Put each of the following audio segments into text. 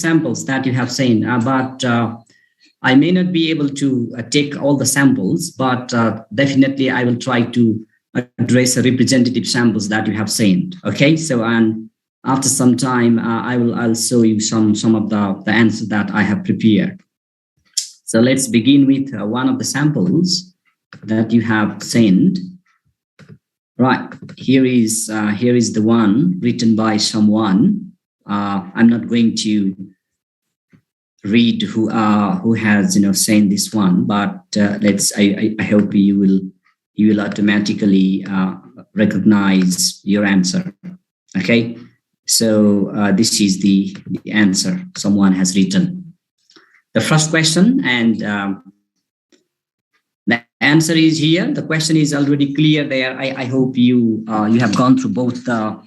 samples that you have seen, but I may not be able to take all the samples, but definitely I will try to address the representative samples that you have seen. Okay, so and after some time, I'll show you some of the answers that I have prepared. So let's begin with one of the samples that you have sent. Right, here is the one written by someone. I'm not going to read who has sent this one, but I hope you will automatically recognize your answer. Okay, so this is the answer someone has written. The first question, and the answer is here. The question is already clear there. I hope you have gone through both the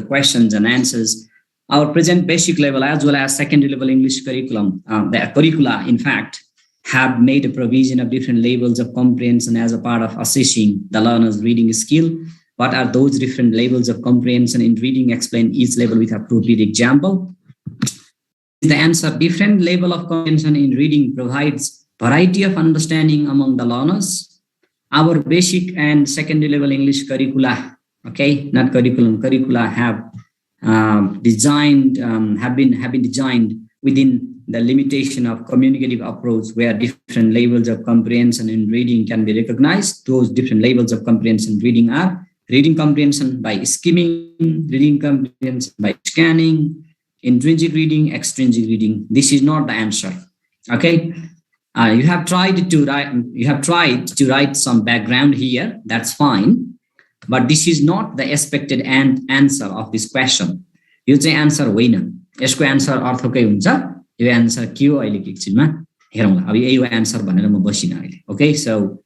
questions and answers. Our present basic level as well as secondary level English curriculum, the curricula, in fact, have made a provision of different levels of comprehension as a part of assessing the learner's reading skill. What are those different levels of comprehension in reading? Explain each level with appropriate example. The answer: different level of comprehension in reading provides variety of understanding among the learners. Our basic and secondary level English curricula, okay, not curriculum, curricula have been designed within the limitation of communicative approach, where different levels of comprehension in reading can be recognized. Those different levels of comprehension in reading are reading comprehension by skimming, reading comprehension by scanning, intrinsic reading, extrinsic reading. This is not the answer. Okay, you have tried to write some background here. That's fine, but this is not the expected answer of this question. यो चाहिँ answer होइन, यसको answer अर्थकै हुन्छ। यो answer के हो अहिले एकछिनमा हेरौँला। अब यही हो आन्सर भनेर म बसिन अहिले। ओके, सो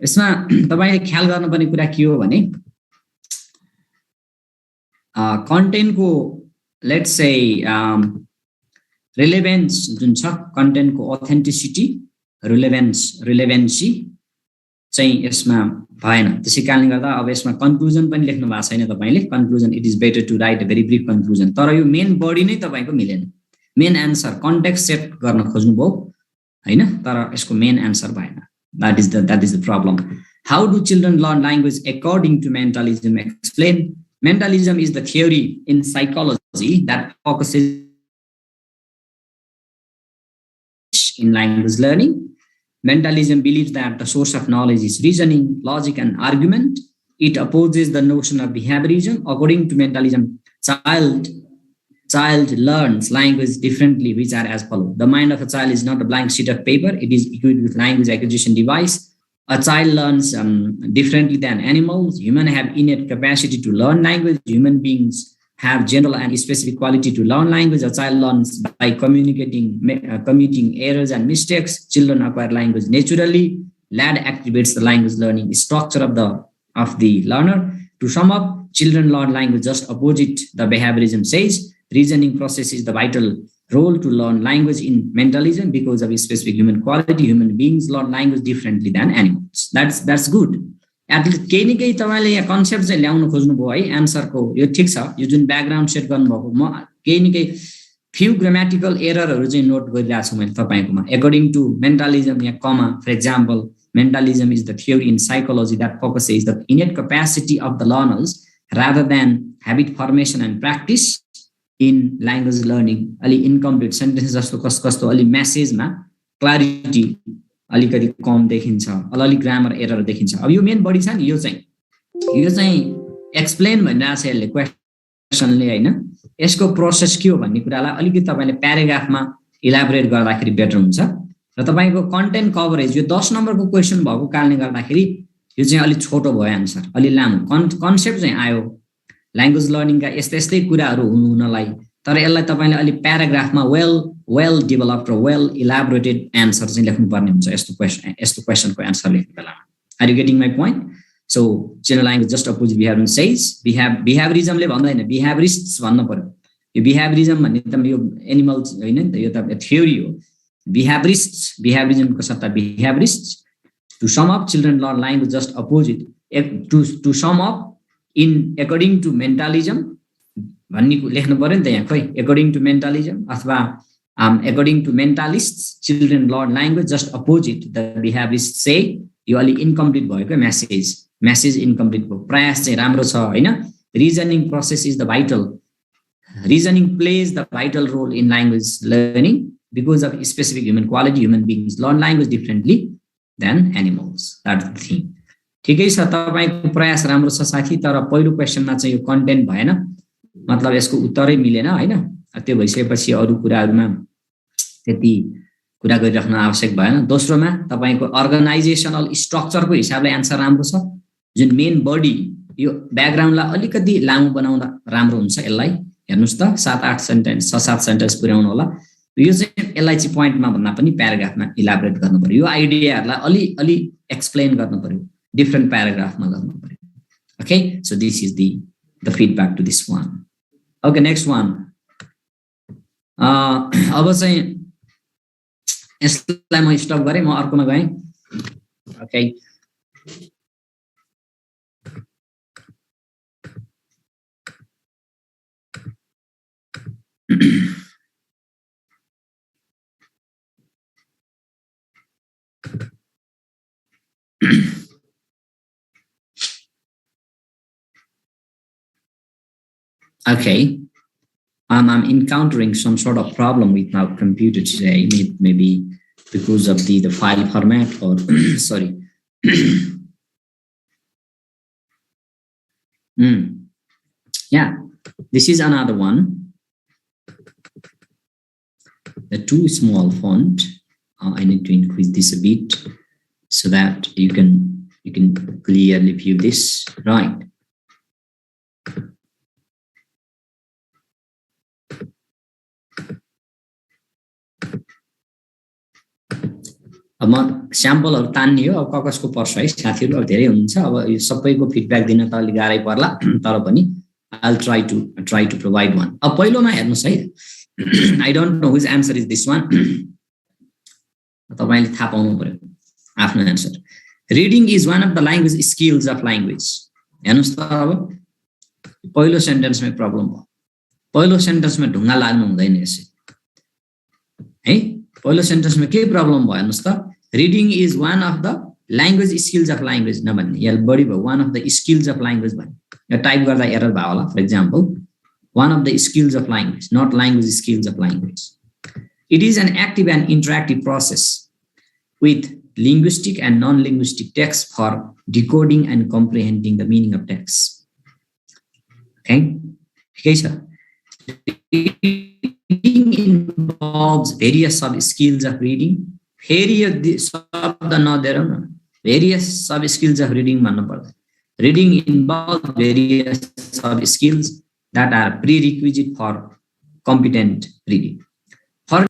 यसमा तपाईले ख्याल गर्नुपर्ने कुरा के हो भने कन्टेन्टको लेट्स से रिलेभेन्स जुन छ, कन्टेन्टको अथेन्टिसिटी, रिलेभेन्सी चाहिँ यसमा भएन। त्यसै कारणले गर्दा अब यसमा कन्क्लुजन पनि लेख्नु भएको छैन तपाईले। Conclusion, it is better to write a very brief conclusion. तर यो मेन बडी नै तपाईको मिलेन। मेन आन्सर कन्टेक्स्ट सेट गर्न खोज्नुभयो हैन, तर यसको मेन आन्सर भएन। That is the problem. How do children learn language according to mentalism? Explain. Mentalism is the theory in psychology that focuses in language learning. Mentalism believes that the source of knowledge is reasoning, logic, and argument. It opposes the notion of behaviorism. According to mentalism, child learns language differently, which are as follows. The mind of a child is not a blank sheet of paper. It is equipped with language acquisition device. A child learns differently than animals. Humans have innate capacity to learn language. Human beings have general and specific quality to learn language. A child learns by committing errors and mistakes. Children acquire language naturally. LAD activates the language learning structure of the learner. To sum up, children learn language just opposite the behaviorism says. Reasoning process is the vital role to learn language in mentalism because of its specific human quality. Human beings learn language differently than animals. That's good. At least केही न केही तपाईले यहाँ concept चाहिँ ल्याउन खोज्नुभयो है आन्सरको। यो ठीक छ, यो जुन ब्याकग्राउन्ड सेट गर्नुभएको, म केही न केही फ्यु ग्रामेटिकल एररहरु चाहिँ नोट गरिरहेको छु मैले तपाईकोमा। अकॉर्डिंग टु मेन्टलिजम, यहाँ comma for example, mentalism is the theory in psychology that focuses the innate capacity of the learners rather than habit formation and practice in language learning. अलि incomplete sentence जस्तो कस्तो अलि मेसेजमा clarity अलिकति कम देखिन्छ, अलि grammar error देखिन्छ। अब यो मेन बडी छ नि, यो चाहिँ एक्सप्लेन भनिरहेको छ यसले क्वेशनले हैन। यसको प्रोसेस के हो भन्ने कुरालाई अलिकति तपाईले प्याराग्राफमा इलाबोरेट गर्दाखेरि बेटर हुन्छ। र तपाईको कन्टेन्ट कभरेज, यो 10 नम्बरको क्वेशन भएको कारणले गर्दाखेरि यो चाहिँ अलि छोटो भयो आन्सर, अलि लामो कन्सेप्ट चाहिँ आयो ल्याङ्ग्वेज लर्निङका यस्तै कुराहरू हुनलाई। तर यसलाई तपाईले अलि प्याराग्राफमा वेल डेभलप्ड र वेल इलाबोरेटेड आन्सर चाहिँ लेख्नुपर्ने हुन्छ यस्तो क्वेशनको आन्सर लेख्ने बेलामा। Are you getting my point? So children language just opposite behaviour says, बिहेभियरिजमले भन्दैन, बिहेभियरिस्ट्स भन्नु पर्यो। यो बिहेभियरिजम भन्ने त यो एनिमल्स हैन नि त, यो त थ्योरी हो। बिहेभियरिजमको सट्टा behaviourists. To sum up, children learn language just opposite. To sum up, in according to mentalism, भन्ने लेख्नु पर्यो नि त यहाँ। खोइ according to mentalism अथवा according to mentalists children learn language just opposite the behaviorists say यो अलि इन्कम्प्लिट भयो के मेसेज इन्कम्प्लिट भयो। प्रयास चाहिँ राम्रो छ हैन। Reasoning process is the vital reasoning plays the vital role in language learning because of specific human quality. Human beings learn language differently than animals. That's the thing. ठिकै छ तपाईको प्रयास राम्रो छ साथी, तर पहिलो क्वेशनमा चाहिँ यो कन्टेन्ट भएन, मतलब यसको उत्तरै मिलेन हैन। त्यो भइसकेपछि अरु कुराहरुमा त्यति कुरा गरिराख्न आवश्यक भएन। दोस्रोमा तपाईको अर्गनाइजेसनल स्ट्रक्चरको हिसाबले आन्सर राम्रो छ। जुन मेन बडी यो ब्याकग्राउन्डलाई अलिकति लामो बनाउँदा राम्रो हुन्छ। यसलाई हेर्नुस् त 7-8 सेन्टेन्स 6-7 सेन्टेन्स पुर्याउनु होला। यो चाहिँ यसलाई चाहिँ पोइन्टमा भन्दा पनि प्याराग्राफमा इलाबोरेट गर्नु पर्यो। यो आइडियाहरुलाई अलि एक्सप्लेन गर्नु पर्यो, डिफरेन्ट प्याराग्राफमा गर्नु पर्यो। Okay, so this is the feedback to this one. Okay, next one. अब चाहिँ यसलाई म स्टप गरे, म अर्कोमा गएँ। ओके, okay, I'm encountering some sort of problem with my computer today, maybe because of the file format or sorry. Yeah, this is another one. The too small font. I need to increase this a bit so that you can clearly view this. Right. अब म स्याम्पलहरु तान्ने हो। अब ककसको पर्छ है साथीहरु, अब धेरै हुन्छ। अब यो सबैको फिडब्याक दिन त अलि गाह्रै पर्ला, तर पनि I'll try to provide one. अब पहिलोमा हेर्नुस् है। I don't know whose answer is this one. तपाईले थाहा पाउनु पर्यो आफ्नो answer. Reading is one of the language skills of language. हेर्नुस् त अब पहिलो सेन्टेन्समै प्रब्लम भयो। पहिलो सेन्टेन्समा ढुङ्गा लाग्नु हुँदैन यसै है। पहिलो सेन्टेन्समा के प्रब्लम भयो हेर्नुस् त। Reading is one of the language skills of language नभन्ने, यहाँ बढी भयो one of the skills of language भन्ने। यो टाइप गर्दा एरर भयो होला। For example, one of the skills of language, not language skills of language. It is an active and interactive process with linguistic and non-linguistic text for decoding and comprehending the meaning of text. Okay? Okay, sir. Reading involves various sub-skills of reading. Various sub-skills of reading. Reading involves various sub-skills that are prerequisite for competent reading. For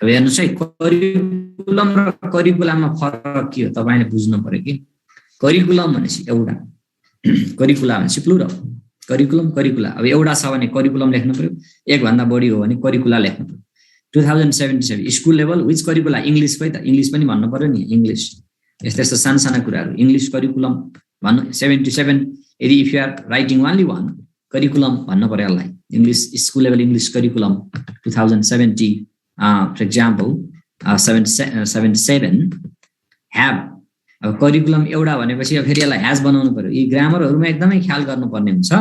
हेर्नुस् है, curriculum र करिकुलामा फरक के हो तपाईले बुझ्नु पर्यो कि। करिकुलम भनेपछि एउटा, करिकुला भनेपछि प्लुरल। करिकुला अब एउटा छ भने करिकुलम लेख्नु पर्यो, एक भन्दा बढी हो भने करिकुला लेख्नु पर्यो। 2077 स्कुल लेभल विच करिकुला? इंग्लिश खै त, इंग्लिश पनि भन्नु पर्यो नि। इंग्लिश यस्ता साना कुराहरु इंग्लिश करिकुलम भन्नु। 77 यदि if you are writing only one curriculum भन्नु पर्यो यसलाई। English school level English curriculum 2070 for example 77 have। अब करिकुलम एउटा भनेपछि अब फेरि यसलाई हैज बनाउनु पर्यो। यी ग्रामरहरुमा एकदमै ख्याल गर्नुपर्ने हुन्छ।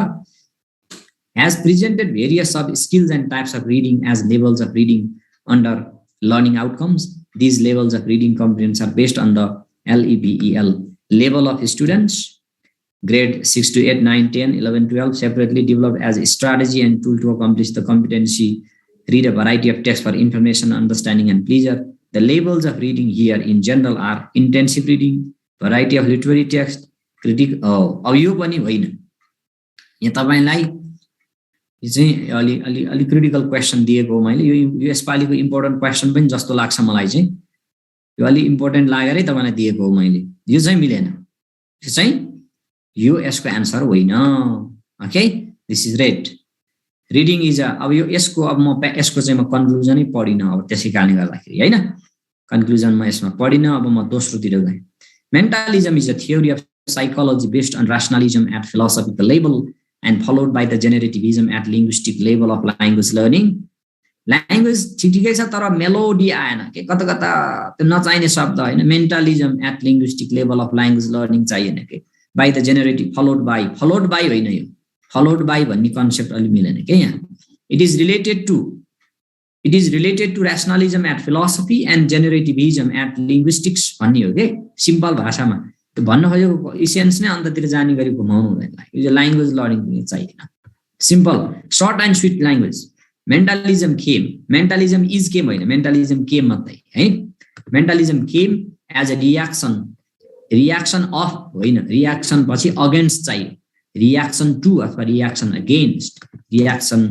has presented various sub skills and types of reading as levels of reading under learning outcomes. These levels of reading comprehensions are based on the LEVEL level of students, grade 6 to 8, 9, 10, 11, 12, separately developed as a strategy and tool to accomplish the competency. Read a variety of text for information, understanding, and pleasure. The levels of reading here in general are intensive reading, variety of literary text, critical. अब यो पनि होइन, यहाँ तपाईलाई यो चाहिँ अलि critical question दिएको हो मैले। यो यसपालिको इम्पोर्टेन्ट क्वेशन पनि जस्तो लाग्छ मलाई चाहिँ। यो अलि इम्पोर्टेन्ट लागेरै तपाईलाई दिएको हो मैले। यो चाहिँ मिलेन, यो चाहिँ यो यसको आन्सर होइन। Okay, this is red. Reading is अब यो यसको अब म यसको चाहिँ म कन्क्लुजनै पढिन। अब त्यसै कारणले गर्दाखेरि हैन, कन्क्लुजन म यसमा पढिन। अब म दोस्रोतिर गएँ। Mentalism is a theory of psychology based on rationalism at philosophical level. and followed by the generativism at linguistic level of language learning. Language ठिकै छ तर मेलोडी आएन के कता कता त्यो नचाहिने शब्द हैन mentalism at linguistic level of language learning चाहिएन के by the generative followed by होइन यो followed by भन्ने कन्सेप्ट अलि मिलेन के यहाँ it is related to rationalism at philosophy and generativism at linguistics भन्ने हो के सिम्पल भाषामा त्यो भन्न खोजेको इसेन्स नै अन्ततिर जाने गरी घुमाउनु हुँदैन यो ल्याङ्ग्वेज लर्निङ चाहिएन simple short and sweet language Mentalism came. Mentalism is came होइन mentalism came मात्रै है mentalism came as a reaction of होइन reaction पछि against चाहियो reaction to अथवा reaction against reaction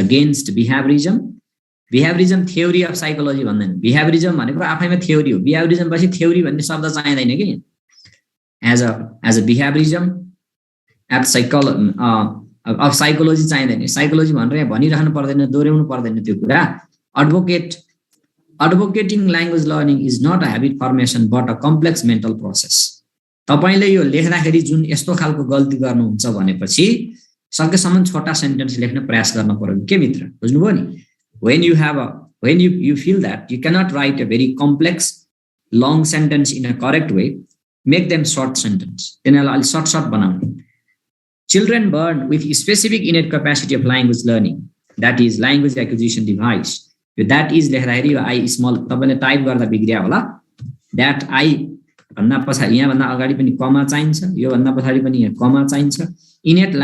against behaviorism theory of psychology भन्दैन behaviorism भनेको आफैमा theory हो behaviorism पछि theory भन्ने शब्द चाहिँदैन के as a behaviorism at अब साइकोलोजी चाहिँदैन साइकोलोजी भनेर यहाँ भनिरहनु पर्दैन दोहोर्याउनु पर्दैन त्यो कुरा advocating language learning is not a habit formation but a complex mental process तपाईले यो लेख्दाखेरि जुन यस्तो खालको गल्ती गर्नुहुन्छ भनेपछि सकेसम्म छोटा सेन्टेन्स लेख्न प्रयास गर्न पर्यो के मित्र बुझ्नुभयो नि when you feel that you cannot write a very complex long sentence in a correct way make them short sentence त्यसलाई अलि short बनाउनु Children born with specific innate capacity of language learning, that is language acquisition device. That is लेख्दाखेरि I small तपाईले type गर्दा बिग्रिया होला. That I भन्दा पछाडी यहाँ भन्दा अगाडि पनि कमा चाहिन्छ यो भन्दा पछाडी पनि यहाँ कमा चाहिन्छ. Innate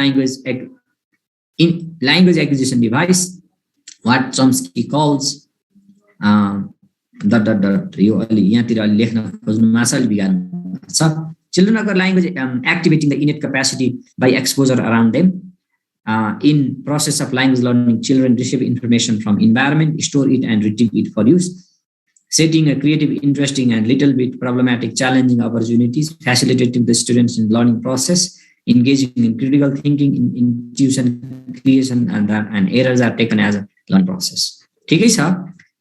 language acquisition device what Chomsky calls यो अलि यहाँतिर अलि लेख्न खोज्नु माछाले बिगार्नु छ. Children acquire language activating the innate capacity by exposure around them. In process of language learning, children receive information from environment, store it and retrieve it for use. Setting a creative, interesting and little bit problematic, challenging opportunities, facilitating the students in learning process, engaging in critical thinking, in intuition, creation and errors are taken as a learning process. ठिकै छ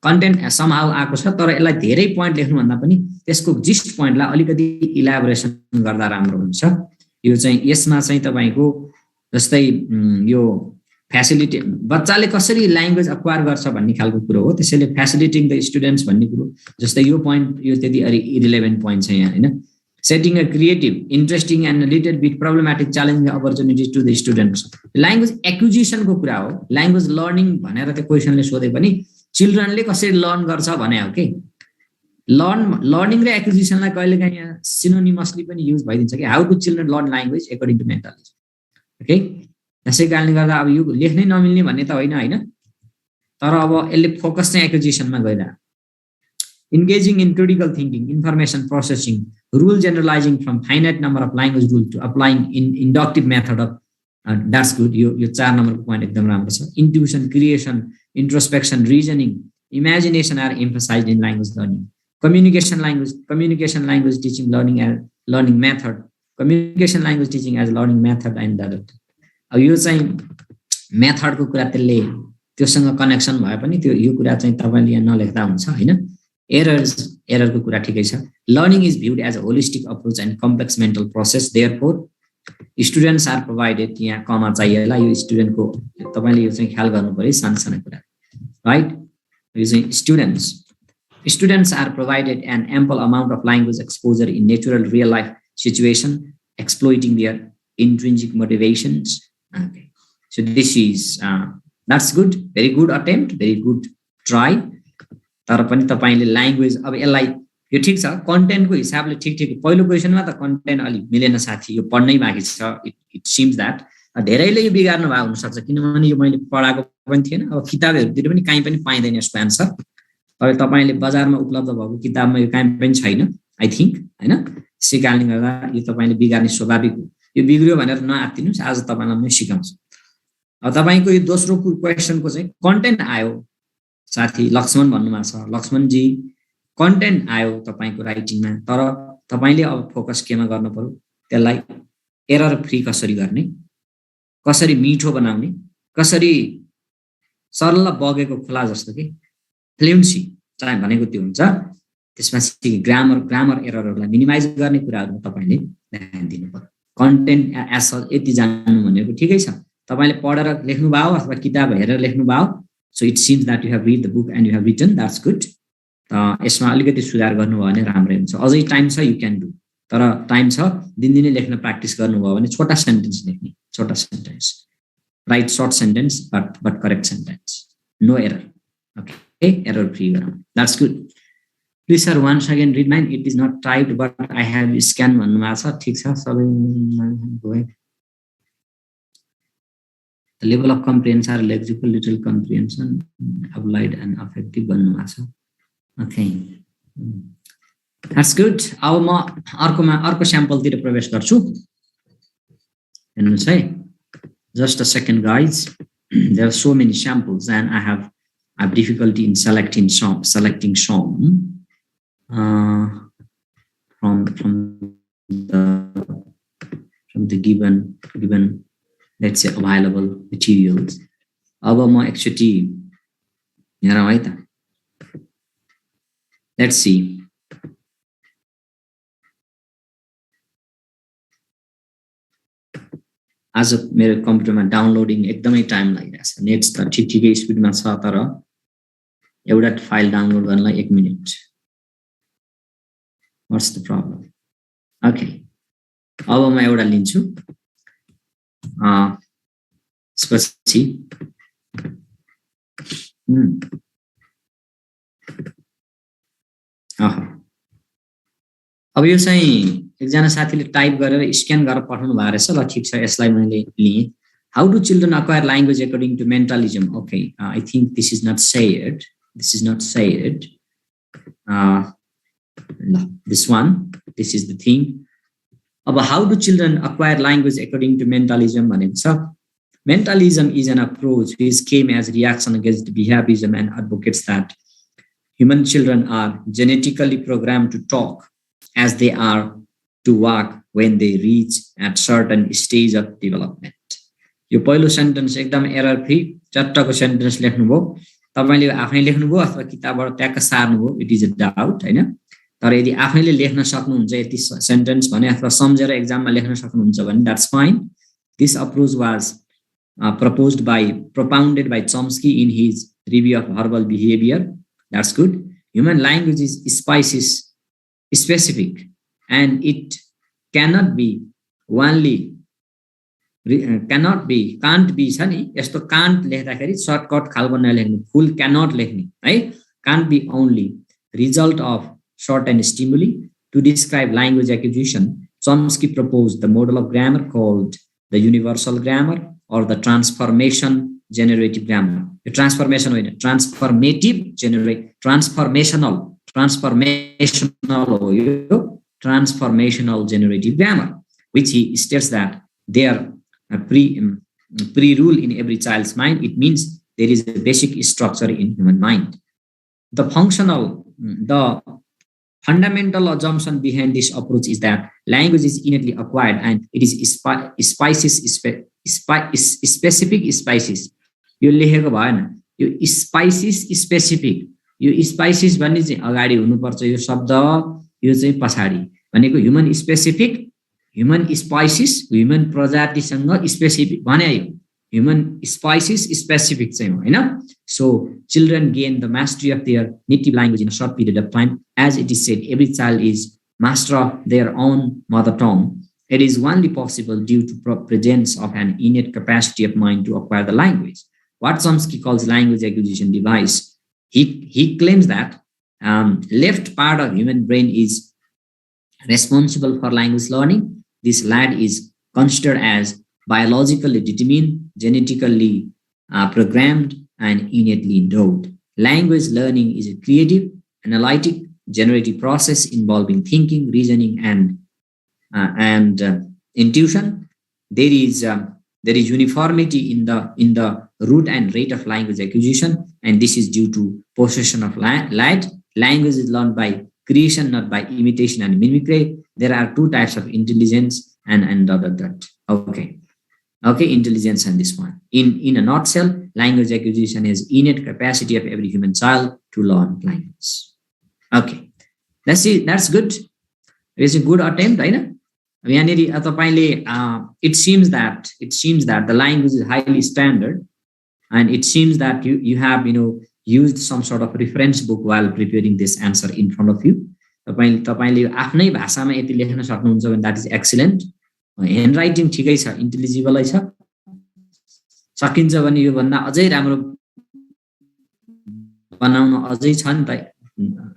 content somehow आएको छ तर यसलाई धेरै point लेख्नु भन्दा पनि त्यसको जिस्ट पोइन्टलाई अलिकति इलाबोरेसन गर्दा राम्रो हुन्छ यो चाहिँ यसमा चाहिँ तपाईको जस्तै यो फ्यासिलिटी बच्चाले कसरी ल्याङ्ग्वेज एक्वायर गर्छ भन्ने खालको कुरो हो त्यसैले फ्यासिलिटिङ द स्टुडेन्ट्स भन्ने कुरो जस्तै यो पोइन्ट यो त्यति इरिलेभेन्ट पोइन्ट छ यहाँ हैन setting a creative interesting and little bit problematic challenging opportunities to the students language एक्विजिसनको कुरा हो ल्याङ्ग्वेज लर्निङ भनेर त्यो क्वेशनले सोधे पनि चिल्ड्रनले कसरी लर्न गर्छ भने हो के लर्निङ र एक्विजिसनलाई कहिलेकाहीँ यहाँ सिनोनिमसली पनि युज भइदिन्छ कि how do children learn language according to mentalism okay त्यसै कारणले गर्दा अब यो लेख्नै नमिल्ने भन्ने त होइन हैन तर अब यसले फोकस चाहिँ एक्विजिसनमा गइरहेको engaging in critical thinking information processing rule generalizing from finite number of language rule to applying in inductive method of that's good यो 4 नम्बरको पोइन्ट एकदम राम्रो छ intuition creation introspection reasoning imagination are emphasized in language learning communication language teaching learning method communication language teaching as learning method and that अब यो चाहिँ मेथडको कुरा त्यसले त्योसँग कनेक्सन भए पनि त्यो यो कुरा चाहिँ तपाईले यहाँ नलेख्दा हुन्छ हैन errorको कुरा ठिकै छ learning is viewed as a holistic approach and complex mental process therefore students are provided यहाँ कमा चाहिएला यो स्टुडेन्टको तपाईले यो चाहिँ ख्याल गर्नु पर्यो सानो कुरा right यो चाहिँ students are provided an ample amount of language exposure in natural real life situation exploiting their intrinsic motivations okay so this is that's good very good attempt very good try तर पनि तपाईले language अब यसलाई यो ठीक छ कन्टेन्टको हिसाबले ठीक पहिलो क्वेशनमा त कन्टेन्ट अलि मिलेन साथी यो पढ्नै बाँकी छ इट सिम्स दैट धेरैले यो बिगार्नु भएको हुन सक्छ किनभने यो मैले पढाएको पनि थिएन अब किताबहरुतिर पनि कहीँ पनि पाइदैन यसको आन्सर अब तपाईले बजारमा उपलब्ध भएको किताबमा यो कहीँ पनि छैन आई थिंक हैन त्यसै कारणले गर्दा यो तपाईले बिगार्ने स्वाभाविक हो यो बिग्रियो भनेर नआत्तिनुस् आज तपाईलाई म सिकाउँछु अब तपाईको यो दोस्रो क्वेशनको चाहिँ कन्टेन्ट आयो साथी लक्ष्मण भन्नुमा छ लक्ष्मणजी कन्टेन्ट आयो तपाईको राइटिङमा तर तपाईले अब फोकस केमा गर्नु पर्यो त्यसलाई एरर फ्री कसरी गर्ने कसरी मिठो बनाउने कसरी सरल बगेको खोला जस्तो के फ्लुएन्सी चाहिँ भनेको त्यो हुन्छ त्यसमा ग्रामर एररहरुलाई मिनिमाइज गर्ने कुराहरुमा तपाईले ध्यान दिनु पर्यो कन्टेन्ट एज यति जान्नु भनेको ठिकै छ तपाईले पढेर लेख्नु भयो अथवा किताब हेरेर लेख्नु भयो so it seems that you have read the book and you have written that's good यसमा अलिकति सुधार गर्नुभयो भने राम्रै हुन्छ अझै टाइम छ यु क्यान डु तर टाइम छ दिनदिनै लेख्न प्र्याक्टिस गर्नुभयो भने छोटा सेन्टेन्स लेख्ने छोटा sentence write short sentence but correct sentence no error okay error free गरौँ that's good please sir once again read mine it is not typed but I have scan भन्नुभएको छ ठिक छ सबै The level of comprehension are lexical, literal comprehension, applied and affective भन्नुभएको छ okay that's good अब म अर्को स्याम्पलतिर प्रवेश गर्छु हेर्नुस् है just a second guys there are so many samples and I have difficulty in selecting some from the given let's say available materials अब म एकचोटि हेरौँ है त let's see आज मेरो कम्प्युटरमा डाउनलोडिङ एकदमै टाइम लागिरहेछ नेट त ठिकै स्पिडमा छ तर एउटा फाइल डाउनलोड गर्नलाई 1 minute what's the problem okay अब म एउटा लिन्छु त्यसपछि अब यो चाहिँ एकजना साथीले टाइप गरेर स्क्यान गरेर पठाउनु भएको रहेछ ल ठिक छ यसलाई मैले लिएँ how do children acquire language according to mentalism okay I think this is not said this is the thing अब how do children acquire language according to mentalism भनेको छ mentalism is an approach which came as reaction against behaviorism and advocates that human children are genetically programmed to talk as they are to walk when they reach at certain stage of development यो पहिलो sentence एकदम error free चट्टको sentence लेख्नुभयो तपाईले आफै लेख्नुभयो अथवा किताबबाट ट्याक्क सार्नुभयो it is a doubt हैन तर यदि आफैले लेख्न सक्नुहुन्छ यति सेन्टेन्स भने अथवा सम्झेर एक्जाममा लेख्न सक्नुहुन्छ भने that's fine this approach was propounded by Chomsky in his review of verbal behavior that's good human language is specific and it can't be छ नि यस्तो कान्ट लेख्दाखेरि सर्टकट खालको नलेख्नु फुल क्यानट लेख्ने है can't be only result of certain stimuli. To describe language acquisition, Chomsky proposed the model of grammar called the universal grammar or the transformation generative grammar. The transformational generative grammar, which he states that there pre-rule in every child's mind. It means there is a basic structure in human mind. The fundamental assumption behind this approach is that language is innately acquired and it is specific species. यो लेखेको भएन यो Pisces specific यो Pisces भन्ने चाहिँ अगाडि हुनुपर्छ यो शब्द यो चाहिँ पछाडि भनेको human specific human species human प्रजातिसँग स्पेसिफिक भने यो human species specific चाहिँ हो हैन so children gain the mastery of their native language in a short period of time as it is said every child is master of their own mother tongue it is only possible due to presence of an innate capacity of mind to acquire the language what Chomsky calls language acquisition device he claims that left part of human brain is responsible for language learning this lad is considered as biologically determined, genetically programmed, and innately endowed. Language learning is a creative, analytic, generative process involving thinking, reasoning, and intuition. There is uniformity in the root and rate of language acquisition, and this is due to possession of light. Language is learned by creation, not by imitation and mimicry. There are two types of intelligence and that. Okay, intelligence and this one. In a nutshell, language acquisition is innate capacity of every human child to learn language. Okay, let's see. That's good. It's a good attempt, right? यहाँनिर तपाईले it seems that the language is highly standard, and it seems that you have used some sort of reference book while preparing this answer in front of you. तपाईले आफ्नै भाषामा यति लेख्न सक्नुहुन्छ भने that is excellent. Handwriting ठिकै छ, इन्टेलिजिबलै छ, सकिन्छ भने यो भन्दा अझै राम्रो बनाउन अझै छ नि त।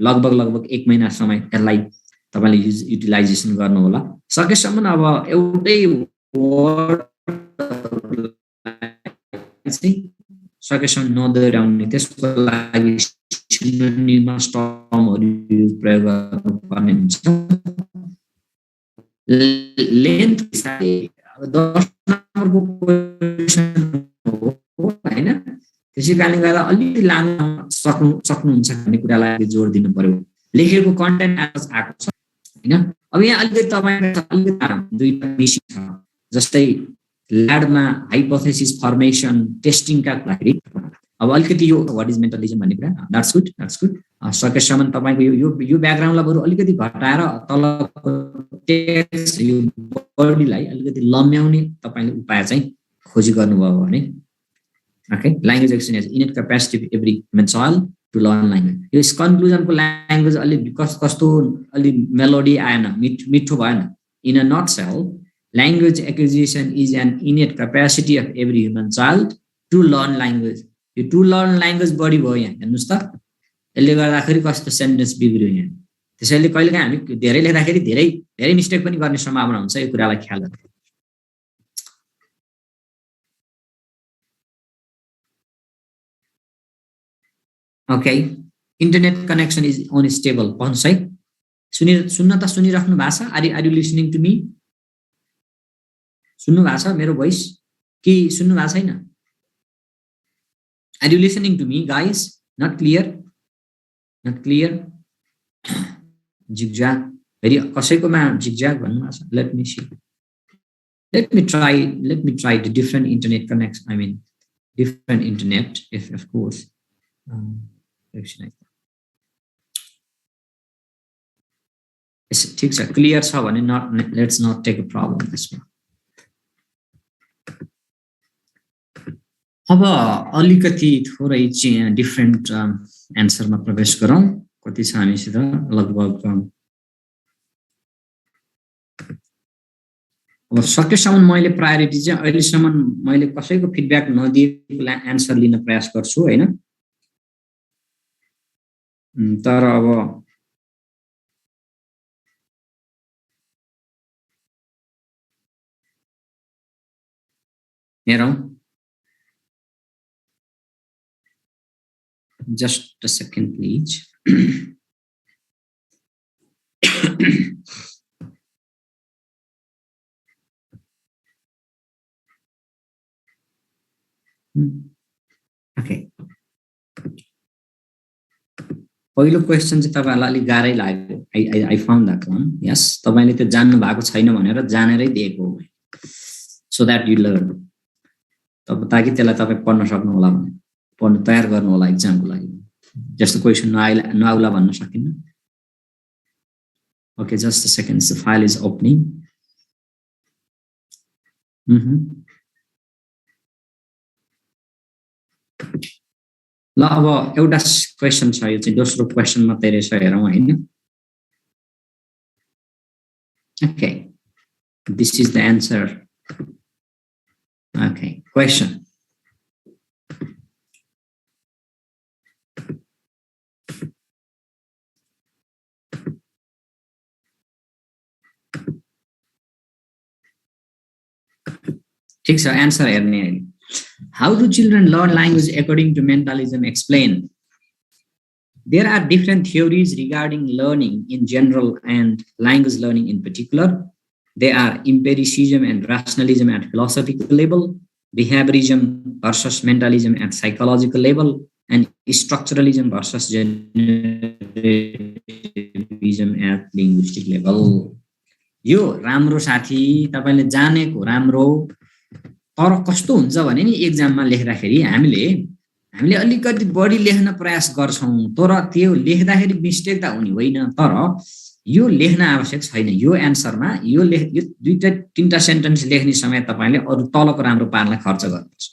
लगभग 1 महिना समय यसलाई तपाईले युटिलाइजेसन गर्नु होला। सकेसम्म अब एउटै वर्ड चाहिँ सकेसम्म नदोहोर्याउने, त्यसको लागि सिनोनिमस टर्महरु प्रयोग गर्नुपर्ने हुन्छ। लेन्थ 10 नम्बरको क्वेशन हो हैन, त्यसै कारणले गर्दा अलिकति लामो सक्नुहुन्छ भन्ने कुरालाई जोड दिनु पर्यो। लेखेको कन्टेन्ट आएको छ हैन। अब यहाँ अलिकति तपाईहरुले अलिकति दुईटा मिसिङ छ, जस्तै ल्याडमा हाइपोथेसिस फर्मेसन टेस्टिङका लागि अब अलिकति यो व्हाट इज मेन्टलिजम भन्ने कुरा, द्याट्स गुड। सकेसम्म तपाईको यो ब्याकग्राउन्डलाई बरु अलिकति घटाएर तल टेक्स्ट यो बडीलाई अलिकति लम्ब्याउने तपाईले उपाय चाहिँ खोजी गर्नुभयो भने okay. Language exchange has innate capacity of every human child to learn language. यो कन्क्लुजनको ल्याङ्ग्वेज अलि कस्तो अलि मेलोडी आएन, मिठो भएन। In a nutshell, language acquisition is an innate capacity of every human child to learn language. यो to learn language बढी भयो यहाँ, हेर्नुस् त। यसले गर्दाखेरि कस्तो सेन्टेन्स बिग्रियो यहाँ। त्यसैले कहिलेकाहीँ हामी धेरै लेख्दाखेरि धेरै मिस्टेक पनि गर्ने सम्भावना हुन्छ, यो कुरालाई ख्याल गर्नु। Okay, internet connection is unstable भन्नुस् है। सुन्न त सुनिराख्नु भएको छ? Are you listening to me? सुन्नु भएको छ मेरो भोइस कि सुन्नु भएको छैन? Are you listening to me, guys? Not clear? Zigzag. Very कसैकोमा zigzag भन्नु भएको छ? Let me see. Let me try the different internet connection. I mean, different internet, if of course. ठिक छ, क्लियर छ भने let's not take a problem this one. अब अलिकति थोरै चाहिँ डिफरेन्ट एन्सरमा प्रवेश गरौँ। कति छ हामीसित? लगभग अब सकेसम्म मैले प्रायोरिटी चाहिँ अहिलेसम्म मैले कसैको फिडब्याक नदिएको एन्सर लिन प्रयास गर्छु हैन। तर अब हेरौँ, just a second please. Okay, पहिलो क्वेशन चाहिँ तपाईहरुलाई अलि गाह्रै लाग्यो। I found that one. Yes, तपाईले त्यो जान्नु भएको छैन भनेर जानेरै दिएको हो, so that you learn. तब ताकि त्यसलाई तपाई पढ्न सक्नु होला भने पढ्न तयार गर्नु होला एक्जामको लागि। जस्तो क्वेशन नआउला भन्न सकिन्न। Okay, just a second. The file is opening. ल अब एउटा क्वेशन छ, यो चाहिँ दोस्रो क्वेशन मात्रै रहेछ, हेरौँ हैन। Okay, this is the answer. Okay, question. ठीक छ, आन्सर हेर्ने हैन। How do children learn language according to mentalism? Explain. There are different theories regarding learning in general and language learning in particular. They are empiricism and rationalism at philosophical level, behaviorism versus mentalism at psychological level, and structuralism versus generativism at linguistic level. यो राम्रो साथी, तपाईले जानेको राम्रो, तर कस्तो हुन्छ भने नि एक्जाममा लेख्दाखेरि हामीले हामीले अलिकति बढी लेख्न प्रयास गर्छौं तर त्यो लेख्दाखेरि मिस्टेक त हुने होइन तर यो लेख्न आवश्यक छैन यो एन्सरमा यो दुईटा तीनटा सेन्टेन्स लेख्ने समय तपाईले अरु तलको राम्रो पार्नलाई खर्च गर्नुपर्छ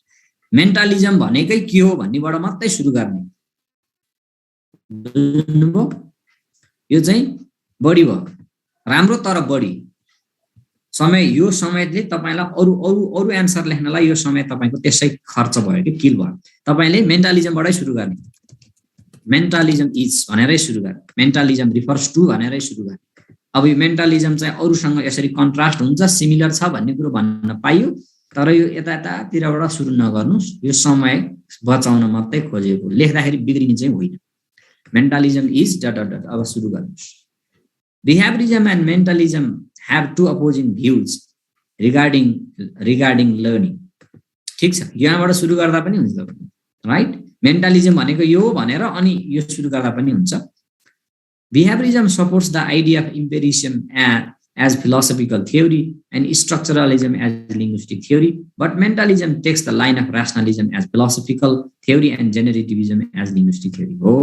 मेन्टलिजम भनेकै के हो भन्नेबाट मात्रै सुरु गर्ने यो चाहिँ बढी भयो राम्रो तर बढी समय यो समयले तपाईलाई अरु एन्सर लेख्नलाई यो समय तपाईको त्यसै खर्च भयो कि किल भयो तपाईले मेन्टलिजमबाटै सुरु गर्ने मेन्टलिजम इज भनेरै सुरु गर्ने मेन्टलिजम रिफर्स टु भनेरै सुरु गर्ने अब यो मेन्टलिजम चाहिँ अरुसँग यसरी कन्ट्रास्ट हुन्छ सिमिलर छ भन्ने कुरा भन्न पाइयो तर यो यतातिरबाट सुरु नगर्नुस् यो समय बचाउन मात्रै खोजेको लेख्दाखेरि बिग्रिने चाहिँ होइन मेन्टलिजम इज अब सुरु गर्नुस् बिहेभियरिजम and मेन्टलिजम have two opposing views regarding learning ठीक छ यहाँबाट सुरु गर्दा पनि हुन्छ राइट मेन्टलिजम भनेको यो भनेर अनि यो सुरु गर्दा पनि हुन्छ बिहेभियरिजम supports the idea of empiricism as philosophical theory and structuralism as linguistic theory but mentalism takes the line of rationalism as philosophical theory and generativism as linguistic theory हो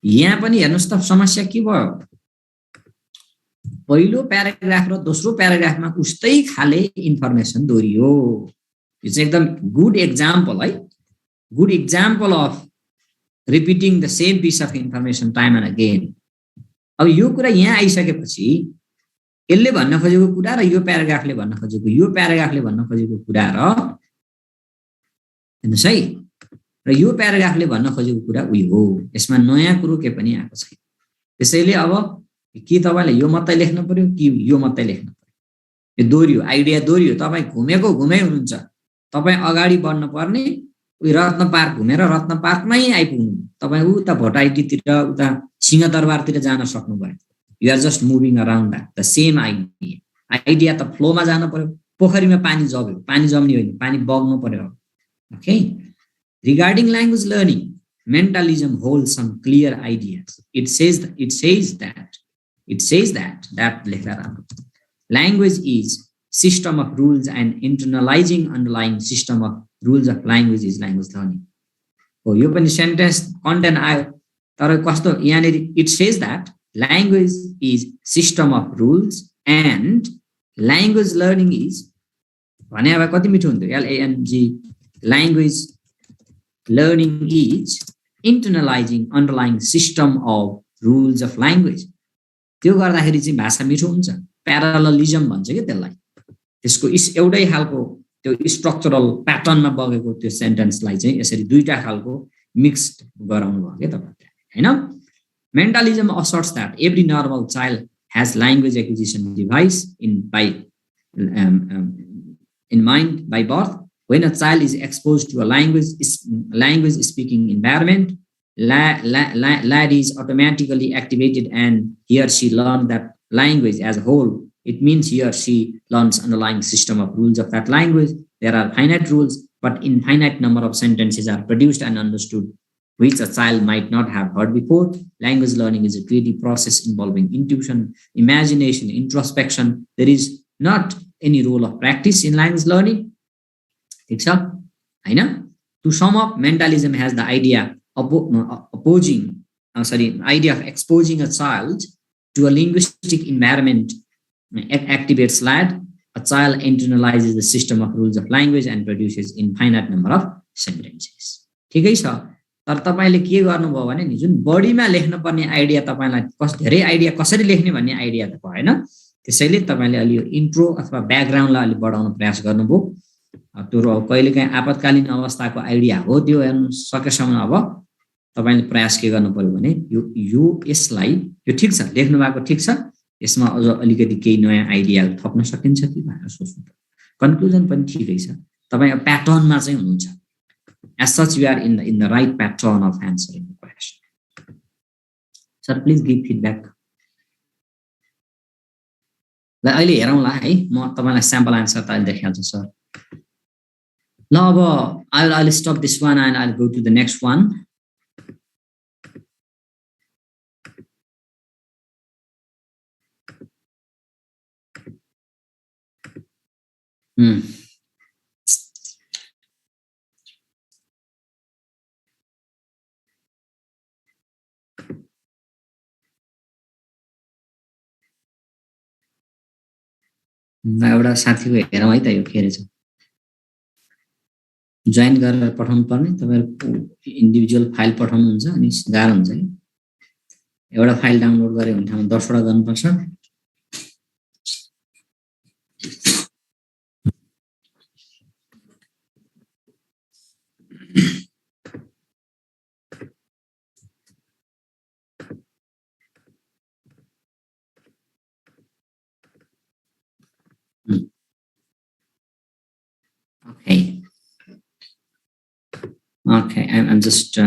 यहाँ पनि हेर्नुस् त समस्या के भयो पहिलो प्याराग्राफ र दोस्रो प्याराग्राफमा उस्तै खाले इन्फर्मेसन दोहोरियो यो चाहिँ एकदम good example of repeating the same piece of information time and again अब यो कुरा यहाँ आइसकेपछि यसले भन्न खोजेको कुरा र यो प्याराग्राफले भन्न खोजेको कुरा र हेर्नुस् है र यो प्याराग्राफले भन्न खोजेको कुरा उही हो यसमा नयाँ कुरो के पनि आएको छैन त्यसैले अब के तपाईले यो मात्रै लेख्न पर्यो कि यो मात्रै लेख्न पर्यो यो दोहोरियो आइडिया दोहोरियो तपाई घुमै हुनुहुन्छ तपाई अगाडि बढ्न पर्ने उही रत्न पार्क घुमेर रत्न पार्कमै आइपुग्नु तपाई उता भोटाइटीतिर उता सिंहदरबारतिर जान सक्नु भयो you are just moving around the same idea त फ्लोमा जान पर्यो पोखरीमा पानी जम्ने होइन पानी बग्नु पर्यो okay regarding language learning mentalism holds some clear ideas it says that language is system of rules and internalizing underlying system of rules of language is language learning हो यो पनि सेन्टेन्स कन्टेन्ट आयो तर कस्तो यहाँ it says that language is system of rules and language learning is भने अब कति मिठो हुन्थ्यो LANG language learning is internalizing underlying system of rules of language त्यो गर्दाखेरि चाहिँ भाषा मिठो हुन्छ प्यारालेलिजम भन्छ के त्यसलाई त्यसको एउटै खालको त्यो स्ट्रक्चरल प्याटर्नमा बगेको त्यो सेन्टेन्सलाई चाहिँ यसरी दुईटा खालको मिक्स्ड गराउनु भयो के तपाईहरुले हैन मेन्टलिजम asserts that every normal child has language acquisition device in mind by birth when a child is exposed to a language speaking environment lad is automatically activated and he or she learns that language as a whole. It means he or she learns underlying system of rules of that language. There are finite rules, but infinite number of sentences are produced and understood, which a child might not have heard before. Language learning is a creative process involving intuition, imagination, introspection. There is not any role of practice in language learning. To sum up, mentalism has the idea idea of exposing a child to a linguistic environment activates lad. A child internalizes the system of rules of language and produces infinite number of sentences. ठिकै छ तर तपाईले के गर्नुभयो भने नि जुन बडीमा लेख्न पर्ने आइडिया तपाईलाई धेरै आइडिया कसरी लेख्ने भन्ने आइडिया त भएन त्यसैले तपाईले अलि इन्ट्रो अथवा ब्याकग्राउन्डलाई अलि बढाउन प्रयास गर्नुभयो त्यो कहिलेकाहीँ आपतकालीन अवस्थाको आइडिया हो त्यो हेर्नु सकेसम्म अब तपाईले प्रयास के गर्नु पर्यो भने यो यसलाई यो ठीक छ लेख्नु भएको ठीक छ यसमा अझ अलिकति केही नयाँ आइडिया थप्न सकिन्छ कि भनेर सोच्नु पर्यो कन्क्लुजन पनि ठिकै छ तपाई प्याटर्नमा चाहिँ हुनुहुन्छ as such you are in the right pattern of answering the question. Sir, please give feedback. ल अहिले हेरौँला है म तपाईलाई स्याम्पल आन्सर त अहिले देखाउँछु सर ल अब I'll stop this one and I'll go to the next one. एउटा साथीको हेरौँ है त यो के रहेछ जोइन गरेर पठाउनु पर्ने तपाईहरु इन्डिभिजुअल फाइल पठाउनुहुन्छ अनि गाह्रो हुन्छ नि एउटा फाइल डाउनलोड गरे हुने ठाउँमा 10 वटा गर्नुपर्छ Okay, I'm just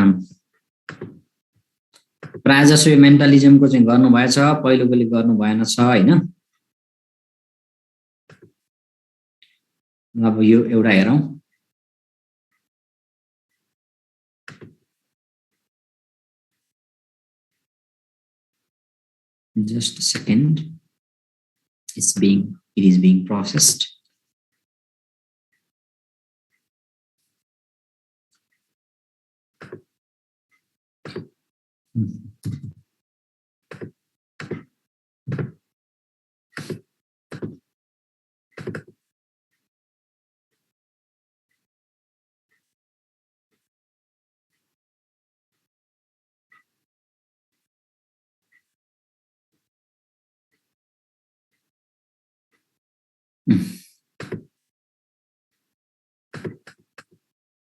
प्राय जसो यो मेन्टलिजमको चाहिँ गर्नु भएछ पहिलोकोले गर्नु भएन छ हैन अब यो एउटा हेरौं just a second it is being processed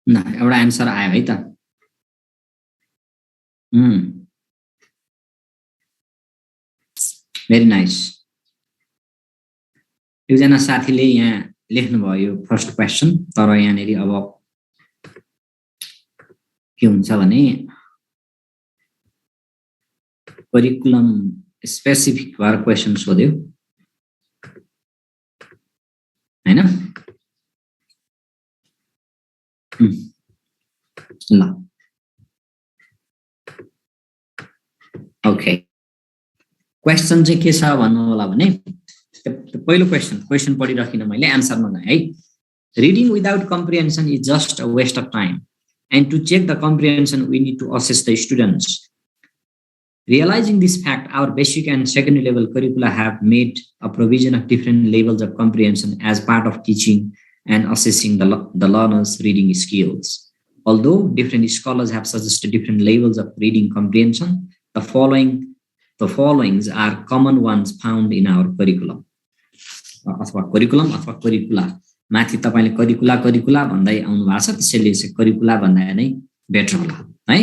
न एउटा आन्सर आयो है त भेरी नाइस एकजना साथीले यहाँ लेख्नु भयो फर्स्ट क्वेशन तर यहाँनेरि अब के हुन्छ भने करिकुलम स्पेसिफिक भएर क्वेशन सोध्यो हैन ल ओके क्वेशन चाहिँ के छ भन्नु होला भने पहिलो क्वेशन पढिराखिन मैले आन्सरमा गए है reading without comprehension is just a waste of time and to check the comprehension we need to assess the students Realizing this fact, our basic and secondary level curricula have made a provision of different levels of comprehension as part of teaching and assessing the learner's reading skills. Although different scholars have suggested different levels of reading comprehension, the followings are common ones found in our curriculum. अथवा curriculum अथवा curricula. माथि तपाईले curricula भन्दै आउनु भएको छ त्यसैले चाहिँ curricula भन्दा नै बेटर होला है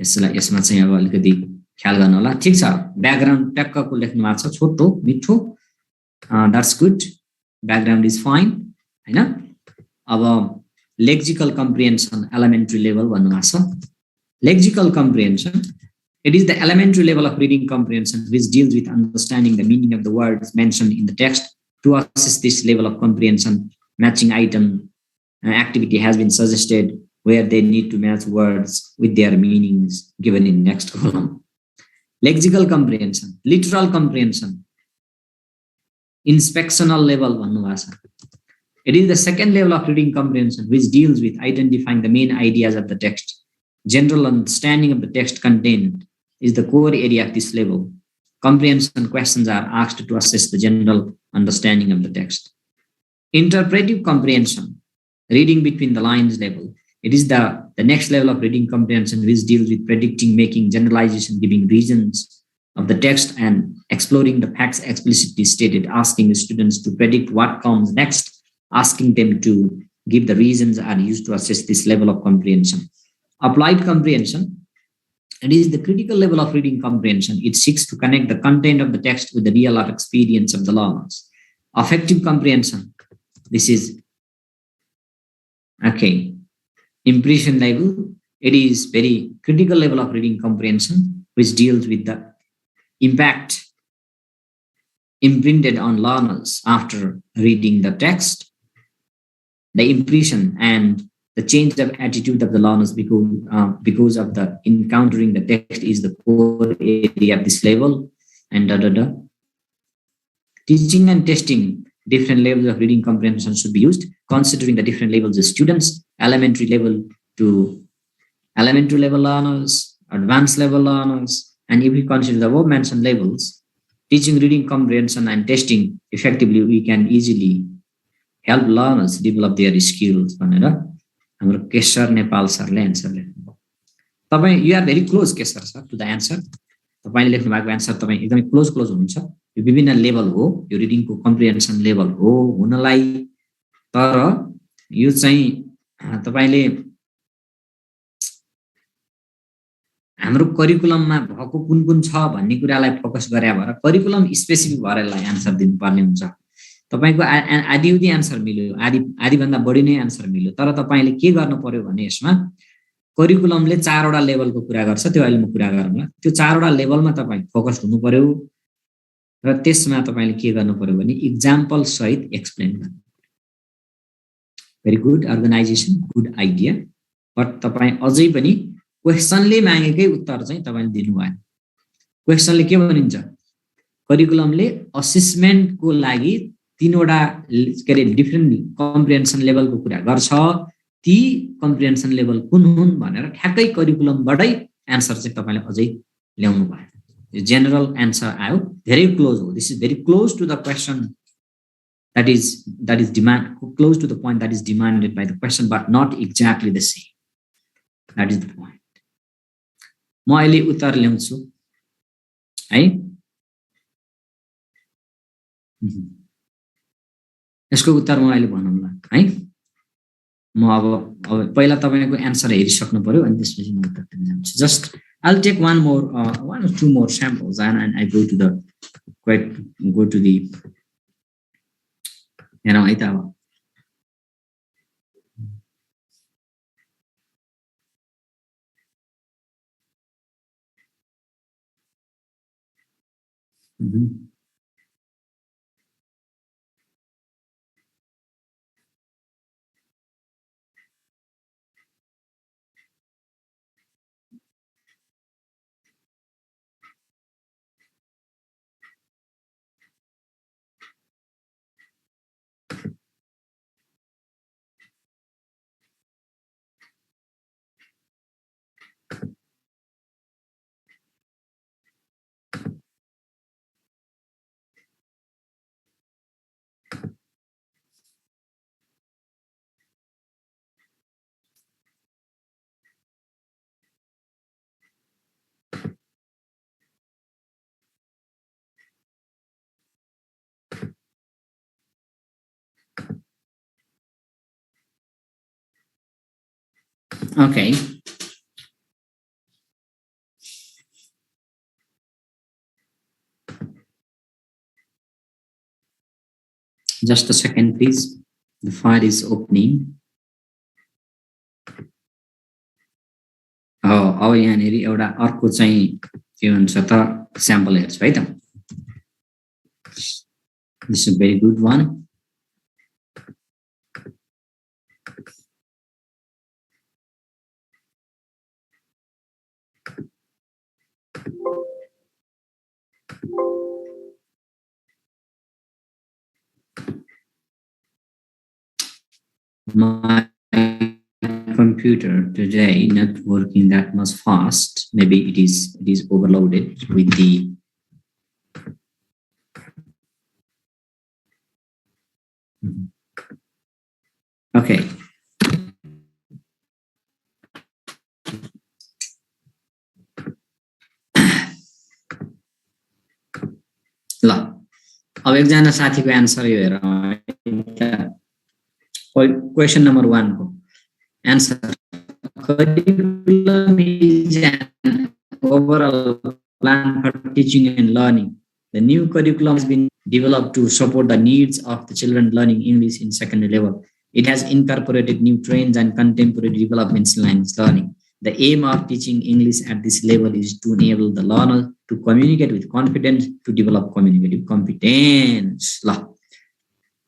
यसमा चाहिँ अब अलिकति ख्याल गर्नु होला ठीक छ ब्याकग्राउन्ड ट्याक्कको लेख्नु भएको छ छोटो मिठो that's good background is fine हैन अब लेक्सिकल कम्प्रिहेन्सन एलिमेन्ट्री लेभल भन्नु भएको छ lexical comprehension it is the elementary level of reading comprehension which deals with understanding the meaning of the words mentioned in the text to assess this level of comprehension matching item activity has been suggested where they need to match words with their meanings given in next column. Lexical comprehension, literal comprehension, inspectional level भन्नु भएको छ. It is the second level of reading comprehension which deals with identifying the main ideas of the text. General understanding of the text content is the core area of this level. Comprehension questions are asked to assess the general understanding of the text. Interpretive comprehension, reading between the lines level. It is the next level of reading comprehension which deals with predicting, making generalization, giving reasons of the text and exploring the facts explicitly stated, asking the students to predict what comes next, asking them to give the reasons are used to assess this level of comprehension. Applied comprehension, it is the critical level of reading comprehension. It seeks to connect the content of the text with the real life experience of the learners. Affective comprehension, this is, okay, impression level, it is very critical level of reading comprehension which deals with the impact imprinted on learners after reading the text, the impression and the change of attitude of the learners because of the encountering the text is the core area of this level and Teaching and testing different levels of reading comprehension should be used, considering the different levels of students, elementary level to elementary level learners, advanced level learners, and if we consider the above mentioned levels, teaching reading comprehension and testing effectively, we can easily help learners develop their skills भनेर हाम्रो केशर नेपाल सरले answer लेख्नुभयो। तपाई you are very close Keshar sir to the answer. तपाईले लेख्नु भएको answer तपाई एकदमै क्लोज हुनुहुन्छ। यो विभिन्न लेभल हो, यो रिडिङको कम्प्रिहेन्सन लेभल हो हुनलाई, तर यो चाहिँ तपाईले हाम्रो करिकुलममा भएको कुन छ भन्ने कुरालाई फोकस गरे भएर करिकुलम स्पेसिफिक भएर यसलाई एन्सर दिनुपर्ने हुन्छ। तपाईको आधी एन्सर मिल्यो, आधी भन्दा बढी नै एन्सर मिल्यो, तर तपाईले के गर्नु पर्यो भने यसमा करिकुलमले 4 वटा लेभलको कुरा गर्छ, त्यो अहिले म कुरा गरौँला। त्यो 4 वटा लेभलमा तपाई फोकस हुनु पर्यो र त्यसमा तपाईले के गर्नु पर्यो भने एक्जाम्पल सहित एक्सप्लेन गर्नु। Very good organisation, good idea, but तपाई अझै पनि क्वेशनले मागेकै उत्तर चाहिँ तपाईले दिनु भएन। क्वेशनले के भनिन्छ, करिकुलमले असेसमेन्टको लागि 3 वटा के रे डिफरेन्ट कम्प्रिहेन्सन लेभलको कुरा गर्छ, ती कम्प्रिहेन्सन लेभल कुन हुन् भनेर ठ्याक्कै करिकुलमबाटै एन्सर चाहिँ तपाईले अझै ल्याउनु भएन। यो जेनरल एन्सर आयो, भेरी क्लोज हो। This is very close to the question that is demand, close to the point that is demanded by the question, but not exactly the same. That is the point. म अहिले उत्तर ल्याउँछु है। यसको उत्तर म अहिले भनौँला है। म अब पहिला तपाईको एन्सर हेरिसक्नु पर्यो अनि त्यसपछि म उत्तर दिन जान्छु। Just I'll take one or two more samples and I go to the हेरौँ है त अब। Okay. Just a second, please. The file is opening. अब यहाँनिर एउटा अर्को चाहिँ के भन्छ त स्याम्पल हेर्छु है त। This is a very good one. My computer today not working that much fast. Maybe it is overloaded with the okay. ल अब एकजना साथीको एन्सर यो हेरौँ। Question number 1 को answer. Curriculum is an overall plan for teaching and learning. The new curriculum has been developed to support the needs of the children learning English in secondary level. It has incorporated new trends and contemporary developments in language learning. The aim of teaching English at this level is to enable the learner to communicate with confidence, to develop communicative competence.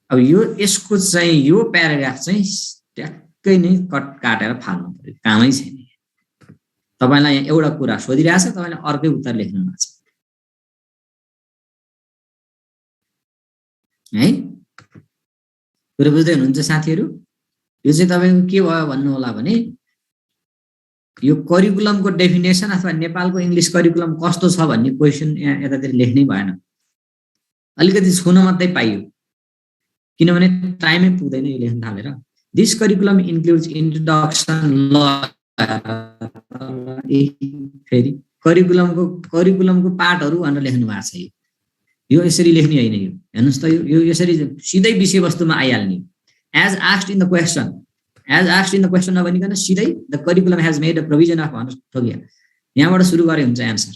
अब यो यसको चाहिँ यो paragraph चाहिँ ट्याक्कै नै cut काटेर फाल्नु पर्यो, कामै छैन। तपाईलाई यहाँ एउटा कुरा सोधिरहेछ, तपाईले अर्कै उत्तर लेख्नु भएको छ है। कुरा बुझ्दै हुनुहुन्छ साथीहरु? यो चाहिँ तपाईको के भयो भन्नु होला भने यो करिकुलमको डेफिनेसन अथवा नेपालको इंग्लिश करिकुलम कस्तो छ भन्ने क्वेशन यहाँ यतातिर लेख्नै भएन। अलिकति छुन मात्रै पाइयो किनभने टाइमै पुग्दैन यो लेख्न थालेर दिस करिकुलम इन्क्लुड्स इन्ट्रोडक्सन ल फेरि करिकुलमको पार्टहरु भनेर लेख्नु भएको छ यो यसरी लेख्ने हैन यो हेर्नुस् त यो यसरी सिधै विषयवस्तुमा आइहाल्ने as asked in the question नभनिकन सिधै the curriculum has made a provision of भनेर ठोकिया यहाँबाट सुरु गरे हुन्छ answer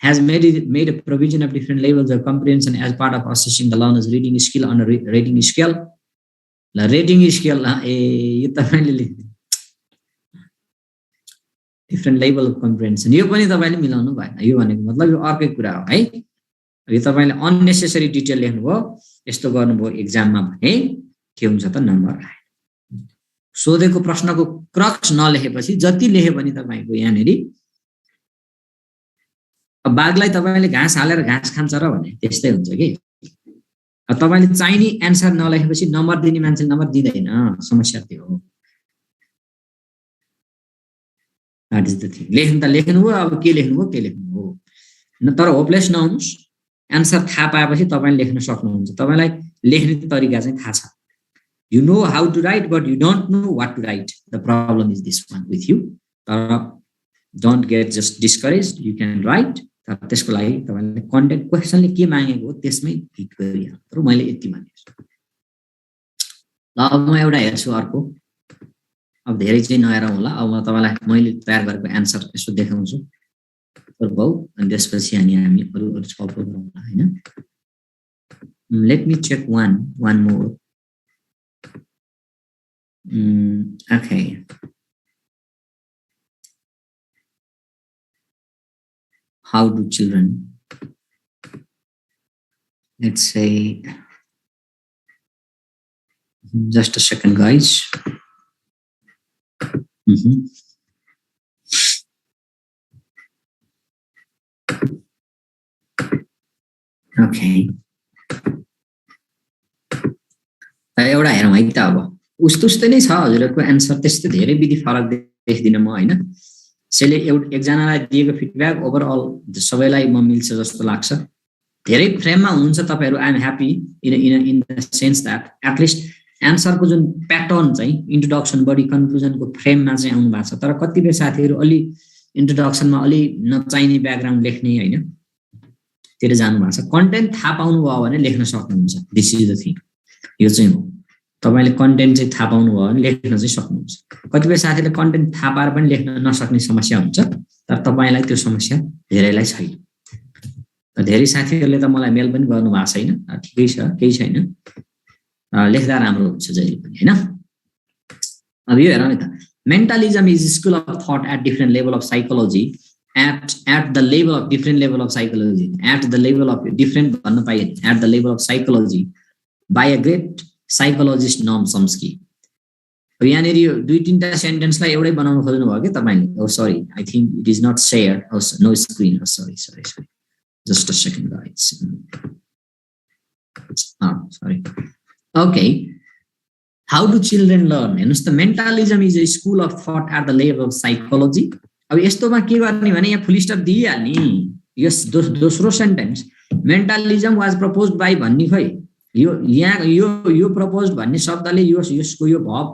has made a provision of different levels of comprehension as part of assessing the learner's reading skill on a rating scale. La rating scale यो तपाईले different level of comprehension यो पनि तपाईले मिलाउनु भएन यो भनेको मतलब यो अर्कै कुरा हो है यो तपाईले unnecessary डिटेल लेख्नुभयो यस्तो गर्नुभयो एक्जाममा भने के हुन्छ त नम्बर आयो सोधेको प्रश्नको क्रक्स नलेखेपछि जति लेखे पनि तपाईको यहाँनेरि बाघलाई तपाईले घाँस हालेर घाँस खान्छ र भने त्यस्तै हुन्छ के तपाईले चाहिने आन्सर नलेखेपछि नम्बर दिने मान्छेले नम्बर दिदैन समस्या त्यो हो दैट इज द थिङ लेख्न त लेख्नु हो अब के लेख्नु हो न तर होपलेस नहुनुस् आन्सर थाहा पाएपछि तपाईले लेख्न सक्नुहुन्छ तपाईलाई लेख्ने तरिका चाहिँ थाहा छ you know how to write but you don't know what to write the problem is this one with you don't get just discouraged you can write त्यसको लागि तपाईले कन्टेन्ट क्वेशनले के मागेको त्यसमै फिट गरिहाल्नु तर मैले यति मानेछु ल अब म एउटा हेर्छु अर्को अब धेरै चाहिँ नहेरौँ होला अब म तपाईलाई मैले तयार गरेको आन्सर यसो देखाउँछु तर बहु अनि त्यसपछि हामी अरु छलफल गरौँला हैन let me check one more okay how do children let's say just a second guys okay एउटा हेरौँ है त अब उस्तै नै छ हजुरहरुको आन्सर त्यस्तै धेरै विधि फरक देख्दिन म हैन त्यसैले एकजनालाई दिएको फिडब्याक ओभरअल सबैलाई म मिल्छ जस्तो लाग्छ धेरै फ्रेममा हुनुहुन्छ तपाईहरु I am happy in the sense that at least आन्सरको जुन प्याटर्न चाहिँ इन्ट्रोडक्सन बडी कन्क्लुजनको फ्रेममा चाहिँ आउनु भएको छ तर कतिपय साथीहरु अलि इन्ट्रोडक्सनमा अलि नचाहिने ब्याकग्राउन्ड लेख्ने हैनतिर जानु भएको छ कन्टेन्ट थाहा पाउनु भयो भने लेख्न सक्नुहुन्छ दिस इज द थिङ यो चाहिँ हो तपाईले कन्टेन्ट चाहिँ थाहा पाउनु भयो भने लेख्न चाहिँ सक्नुहुन्छ कतिपय साथीले कन्टेन्ट थाहा पाएर पनि लेख्न नसक्ने समस्या हुन्छ तर तपाईलाई त्यो समस्या धेरैलाई छैन धेरै साथीहरुले त मलाई मेल पनि गर्नु भएको छैन ठिकै छ केही छैन लेख्दा राम्रो हुन्छ जहिले पनि हैन अब यो हेरौँ नि त mentalism is school of thought at different level of psychology at the level of different level of psychology at the level of different भन्नु पाइएन at the level of psychology by a great psychologist Noam Chomsky यहाँनेरि यो दुई तीनटा सेन्टेन्सलाई एउटै बनाउन खोज्नु भयो के तपाईले oh sorry I think it is not shared oh no screen oh sorry just a second guys sorry okay how do children learn हेर्नुस् त mentalism is a school of thought at the level of psychology अब यस्तोमा के गर्ने भने यहाँ फुल stop दिइहाल्ने यस दोस्रो sentence मेन्टलिजम was proposed by भन्ने खै यो यहाँ यो प्रपोज्ड भन्ने शब्दले यसको यो भब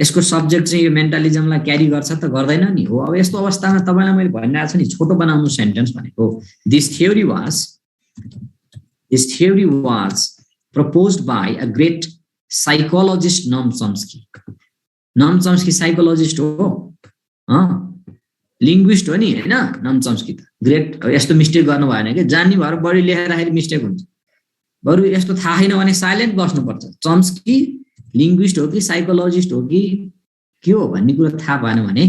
यसको सब्जेक्ट चाहिँ यो मेन्टलिजमलाई क्यारी गर्छ त गर्दैन नि हो अब यस्तो अवस्थामा तपाईलाई मैले भनिरहेको छु नि छोटो बनाउनु सेन्टेन्स भनेको this theory was proposed by a great psychologist Noam Chomsky psychologist हो लिङ्ग्विस्ट हो नि हैन नोम चम्स्की त ग्रेट यस्तो मिस्टेक गर्नु भएन के जान्ने भएर बढी लेखेर मिस्टेक हुन्छ बरु यस्तो थाहा छैन भने साइलेन्ट बस्नुपर्छ चम्स्की लिङ्ग्विस्ट हो कि साइकोलोजिस्ट हो कि के हो भन्ने कुरा थाहा भएन भने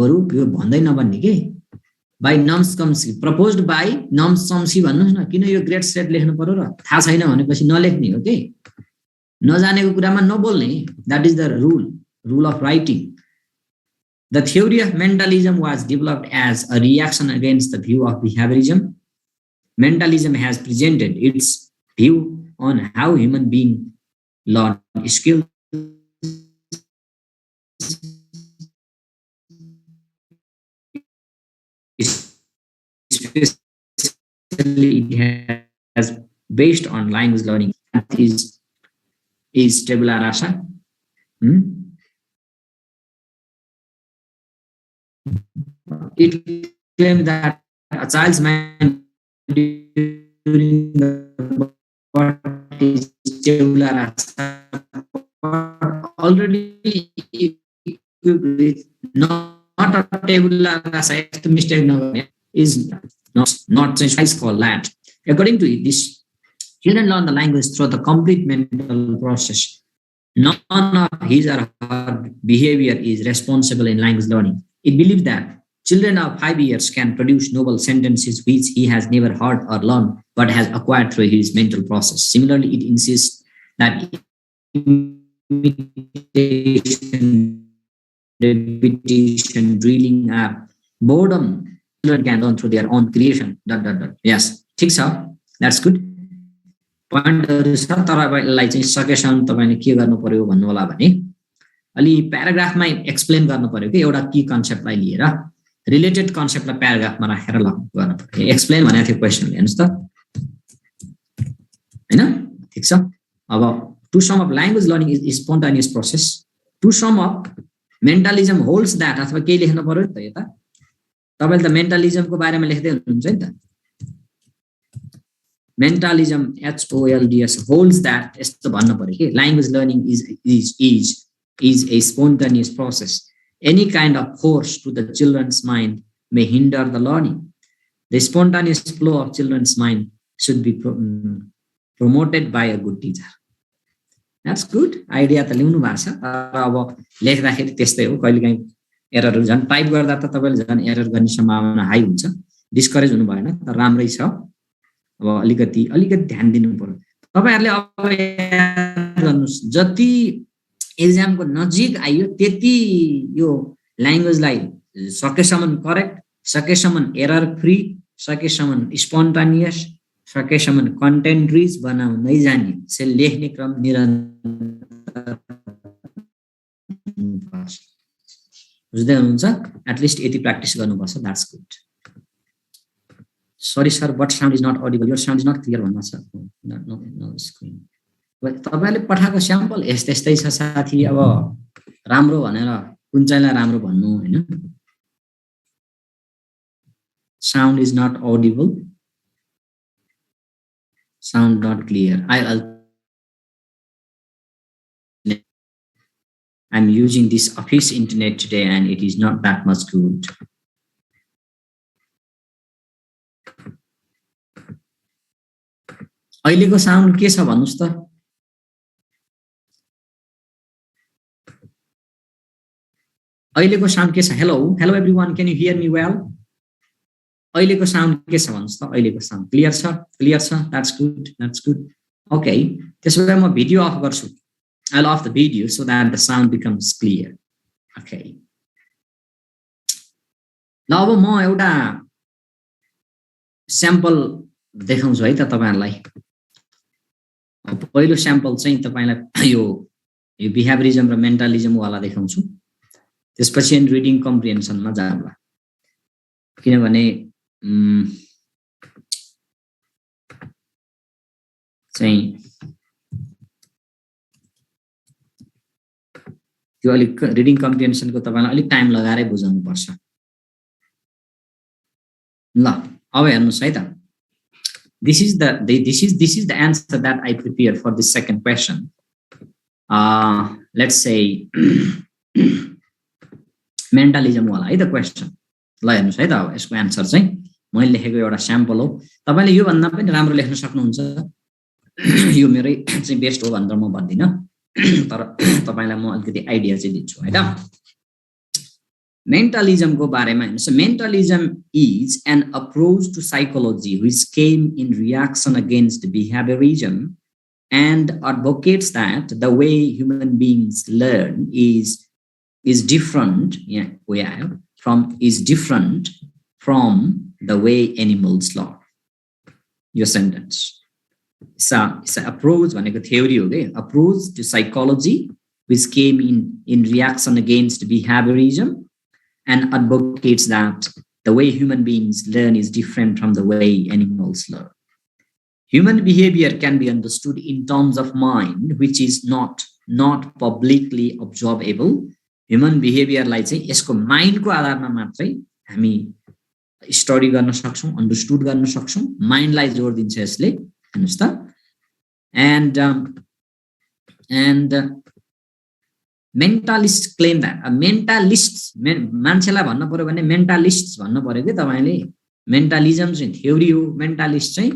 बरु यो भन्दै नभन्ने के बाइ नोम चम्स्की प्रपोज्ड बाइ नोम चम्स्की भन्नुस् न किन यो ग्रेट सेट लेख्नु पर्यो र थाहा छैन भनेपछि नलेख्ने हो के नजानेको कुरामा नबोल्ने that is the rule of writing The theory of mentalism was developed as a reaction against the view of behaviorism. Mentalism has presented its view on how human beings learn skills. Especially it has based on language learning. That is tabula rasa. It claims that a child's mind during the birth is tabula rasa already equipped with not a tabula rasa mistake is not size called that. According to it, this children learn the language through the complete mental process. None of his or her behavior is responsible in language learning. It believes that children of 5 years can produce noble sentences which he has never heard or learned but has acquired through his mental process. Similarly, it insists that imitation, repetition, drilling, boredom, children can learn through their own creation. Yes, ठीक छ, that's good. पोइन्टहरु छ, तर यसलाई चाहिँ सकेसम्म तपाईले के गर्नु पर्यो भन्नु होला भने अलि प्याराग्राफमा एक्सप्लेन गर्नु पर्यो कि एउटा की कन्सेप्टलाई लिएर रिलेटेड कन्सेप्टलाई प्याराग्राफमा राखेर गर्नु पर्यो. एक्सप्लेन भनेको थियो क्वेशनले, हेर्नुस् त, हैन? ठीक छ. अब to sum of language learning is spontaneous process. To sum of mentalism holds that, अथवा केही लेख्नु पर्यो नि त यता. तपाईले त मेन्टलिजमको बारेमा लेख्दै हुनुहुन्छ नि त. Mentalism, HOLDS, holds that यस्तो भन्नु पर्यो कि language learning is a spontaneous process. Any kind of force to the children's mind may hinder the learning. The spontaneous flow of children's mind should be promoted by a good teacher. That's good. Idea त ल्याउनु भएको छ. अब लेख्दाखेरि त्यस्तै हो, कहिलेकाहीँ एररहरु झन् टाइप गर्दा त तपाईले झन् एरर गर्ने सम्भावना हाई हुन्छ. डिस्करेज हुनु भएन, तर राम्रै छ. अब अलिकति ध्यान दिनु पर्यो. तपाईहरुले अब याद गर्नुस्, जति एक्जामको नजिक आइयो त्यति यो ल्याङ्ग्वेजलाई सकेसम्म करेक्ट, सकेसम्म एरर फ्री, सकेसम्म स्पोन्टेनियस, सकेसम्म कन्टेन्ट रिच बनाउनै जाने. से लेख्ने क्रम निरन्तर बुझ्दै हुनुहुन्छ. एटलिस्ट यति प्र्याक्टिस गर्नुपर्छ. That's good. Sorry sir, but sound is not audible. Your sound is not clear. No screen. तपाईले पठाएको स्याम्पल यस्तै छ साथी. अब राम्रो भनेर कुन चाहिँलाई राम्रो भन्नु हैन. Sound is not audible. Sound not clear. I'm using this office internet today and it is not that much good. अहिलेको साउन्ड के छ भन्नुस् त. अहिलेको साउन्ड के छ? Hello everyone, can you hear me well? अहिलेको साउन्ड के छ भन्नुस् त. अहिलेको साउन्ड क्लियर छ? That's good. ओके, त्यसो भए म भिडियो अफ गर्छु. I'll off the video so that the sound becomes clear. Okay. ल अब म एउटा स्याम्पल देखाउँछु है त तपाईहरुलाई. पहिलो स्याम्पल चाहिँ तपाईलाई यो बिहेभियरिजम र मेन्टलिजम वाला देखाउँछु. त्यसपछि रिडिङ कम्प्रिहेन्सनमा जाउँला. किनभने चाहिँ त्यो अलिक रिडिङ कम्प्रिहेन्सनको तपाईलाई अलिक टाइम लगाएरै बुझाउनु पर्छ. ल अब हेर्नुस् है त. This is the answer that I prepared for the second question. Let's say mentalism wala है त क्वेशन. ल हेर्नुस् है त, अब यसको आन्सर चाहिँ मैले लेखेको एउटा स्याम्पल हो. तपाईले यो भन्दा पनि राम्रो लेख्न सक्नुहुन्छ. यो मेरै चाहिँ बेस्ट हो भनेर म भन्दिन, तर तपाईलाई म अलिकति आइडिया चाहिँ दिन्छु है त. Mentalism को बारेमा हेर्नुस्. Mentalism is an approach to psychology which came in reaction against behaviorism and advocates that the way human beings learn is different from the way animals learn. Your sentence. It's a approach भनेको theory हो के. Approach to psychology which came in reaction against behaviorism and advocates that the way human beings learn is different from the way animals learn. Human behavior can be understood in terms of mind, which is not publicly observable. Human behavior लाई चाहिँ यसको माइन्डको आधारमा मात्रै हामी study गर्न सक्छौं, understood गर्न सक्छौं. माइन्डलाई जोड दिन्छ यसले, हेर्नुस् त. And mentalists claim that mentalists मान्छेलाई भन्नु पर्यो भने mentalists भन्नु पर्यो के तपाईले. मेन्टलिजम चाहिँ थ्योरी हो, मेन्टलिस्ट चाहिँ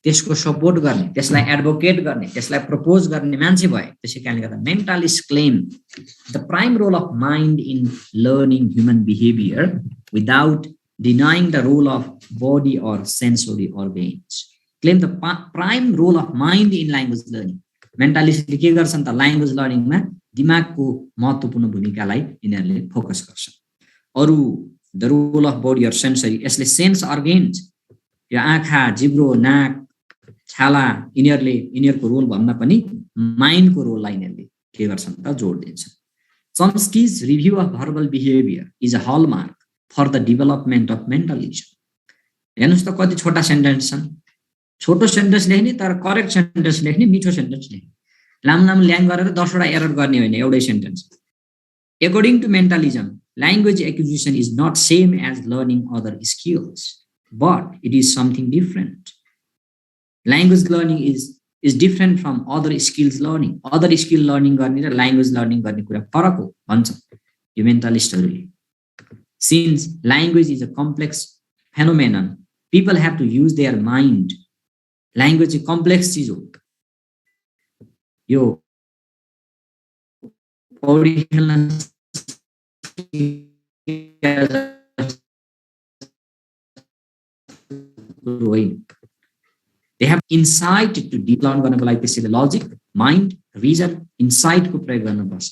त्यसको सपोर्ट गर्ने, त्यसलाई एडभोकेट गर्ने, त्यसलाई प्रपोज गर्ने मान्छे भए. त्यसैकारणले गर्दा mentalist claim the prime role of mind in learning human behaviour without denying the role of body or sensory organs. Claim the prime role of mind in language learning. मेन्टलिस्टले के गर्छन् त ल्याङ्ग्वेज लर्निङमा दिमागको महत्त्वपूर्ण भूमिकालाई यिनीहरूले फोकस गर्छन्. अरु the role of body or sensory, यसले सेन्स अर्गेन्स, यो आँखा, जिब्रो, नाक, छाला, यिनीहरूको रोल भन्न पनि माइन्डको रोललाई यिनीहरूले के गर्छन् त जोड दिन्छन्. Chomsky's review of verbal behavior is a hallmark for the development of mentalism. हेर्नुस् त कति छोटा सेन्टेन्स छन्. छोटो सेन्टेन्स लेख्ने तर करेक्ट सेन्टेन्स लेख्ने, मिठो सेन्टेन्स लेख्ने. लामो ल्याङ गरेर 10 वटा एरर गर्ने होइन एउटै sentence. According to mentalism, language acquisition is not same as learning other skills, but it is something different. Language learning is different from other skills learning. Other skill learning गर्ने र language learning गर्ने कुरा फरक हो भन्छ यो मेन्टलिस्टहरूले. Since language is a complex phenomenon, people have to use their mind. Language is complex चीज हो. यो पौडी खेल्न they have insight to deep learn गर्नको लागि त्यसैले लजिक, माइन्ड, रिजन, इन्साइट को प्रयोग गर्नुपर्छ.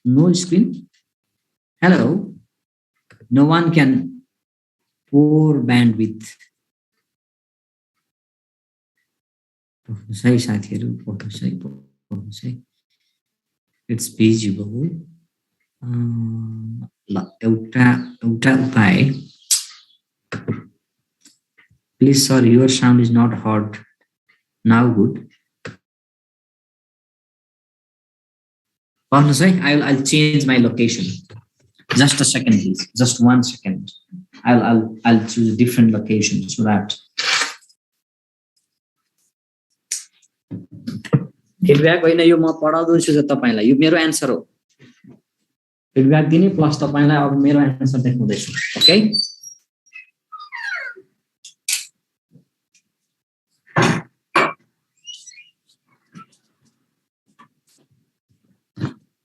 No screen. Hello. No one can pour bandwidth. सही साथीहरु पढ्नु सही. It's visible. ल एउटा उपाय. Please sir, your sound is not heard. Now good. I'll change my location. Just a second, please. Just 1 second. I'll choose a different location so that feedback होइन. यो म पढाउँदै छु तपाईलाई. यो मेरो आन्सर हो. फिडब्याक दिने प्लस तपाईलाई अब मेरो आन्सर देखाउँदै छु. Okay.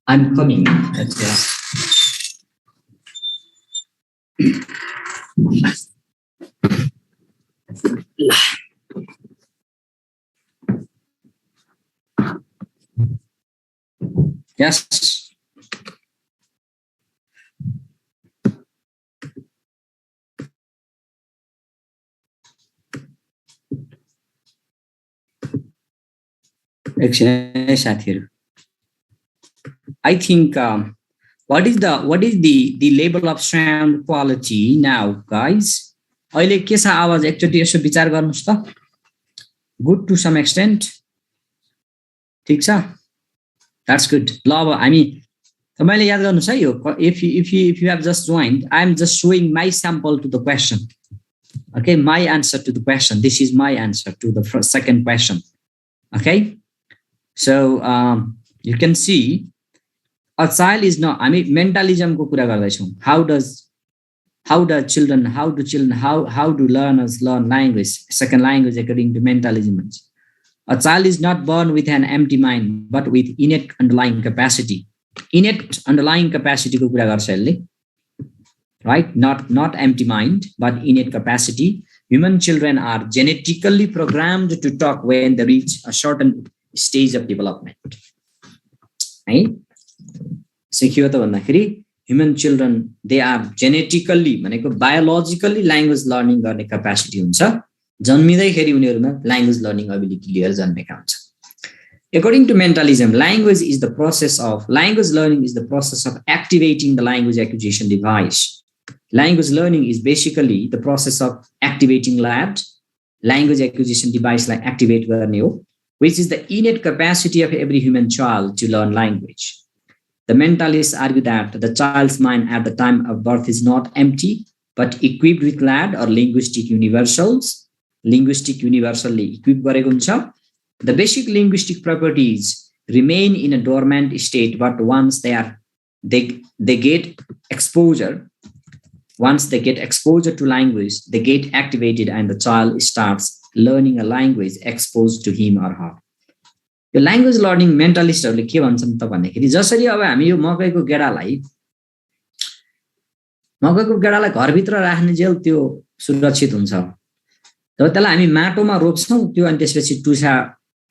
I'm coming. Yes. Actually, साथीहरु, I think what is the level of sound quality now, guys? अहिले के छ आवाज एकचोटी यसो विचार गर्नुस् त. Good to some extent. ठीक छ. That's good. ल अब हामी तपाईले याद गर्नुस् है यो. If you have just joined, I am just showing my sample to the question. Okay, my answer to the question. This is my answer to the second question. Okay, so you can see a child is not. I mean, mentalism को कुरा गर्दैछौं. How do learners learn language, second language according to mentalism? A child is not born with an empty mind, but with innate underlying capacity. Innate underlying capacity को कुरा गर्छ यसले. Right? Not empty mind, but innate capacity. Human children are genetically programmed to talk when they reach a certain stage of development. Right? Secure the भन्दाखेरि human children, they are genetically भनेको biologically language learning गर्ने capacity हुन्छ. जन्मिँदैखेरि उनीहरुमा language learning ability लिएर जन्मेका हुन्छन्. According to mentalism, language learning is the process of activating the language acquisition device. Language learning is basically the process of activating language acquisition device like activate गर्ने हो, which is the innate capacity of every human child to learn language. The mentalists argue that the child's mind at the time of birth is not empty, but equipped with LAD or linguistic universals. Linguistic universally equipped गरेको हुन्छ. The basic linguistic properties remain in a dormant state, but once they get exposure, to language, they get activated and the child starts learning a language exposed to him or her. यो language learning मेन्टलिस्टहरूले के भन्छन् त भन्दाखेरि जसरी अब हामी यो मकैको गेडालाई घरभित्र राख्ने जेल त्यो सुरक्षित हुन्छ, जब त्यसलाई हामी माटोमा रोप्छौँ त्यो अनि त्यसपछि टुसा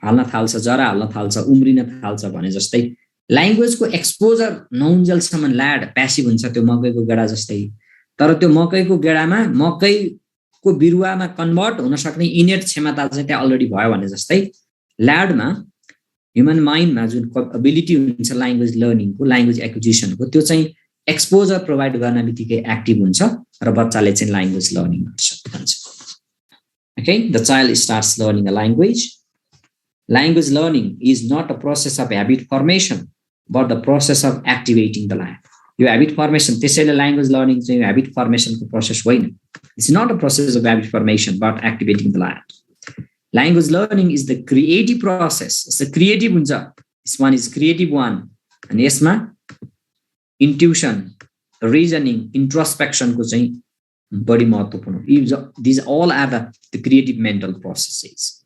हाल्न थाल्छ, जरा हाल्न थाल्छ, उम्रिन थाल्छ भने जस्तै ल्याङ्ग्वेजको एक्सपोजर नहुन्जेलसम्म ल्याड प्यासिभ हुन्छ त्यो मकैको गेडा जस्तै. तर त्यो मकैको गेडामा मकैको बिरुवामा कन्भर्ट हुन सक्ने इनेट क्षमता चाहिँ त्यहाँ अलरेडी भयो भने जस्तै ल्याडमा ह्युमन माइन्डमा जुन एबिलिटी हुन्छ ल्याङ्ग्वेज लर्निङको, ल्याङ्ग्वेज एक्विजिसनको, त्यो चाहिँ एक्सपोजर प्रोभाइड गर्न बित्तिकै एक्टिभ हुन्छ र बच्चाले चाहिँ ल्याङ्ग्वेज लर्निङ गर्छ. Okay, the child starts learning a language. Language learning is not a process of habit formation, but the process of activating the land. Your habit formation, त्यसैले language learning चाहिँ habit formation को process होइन. It's not a process of habit formation, but activating the land. Language learning is the creative process. It's a creative हुन्छ. This one is creative one. अनि यसमा intuition, reasoning, introspection को चाहिँ बढी महत्त्वपूर्ण. These all are the creative mental processes.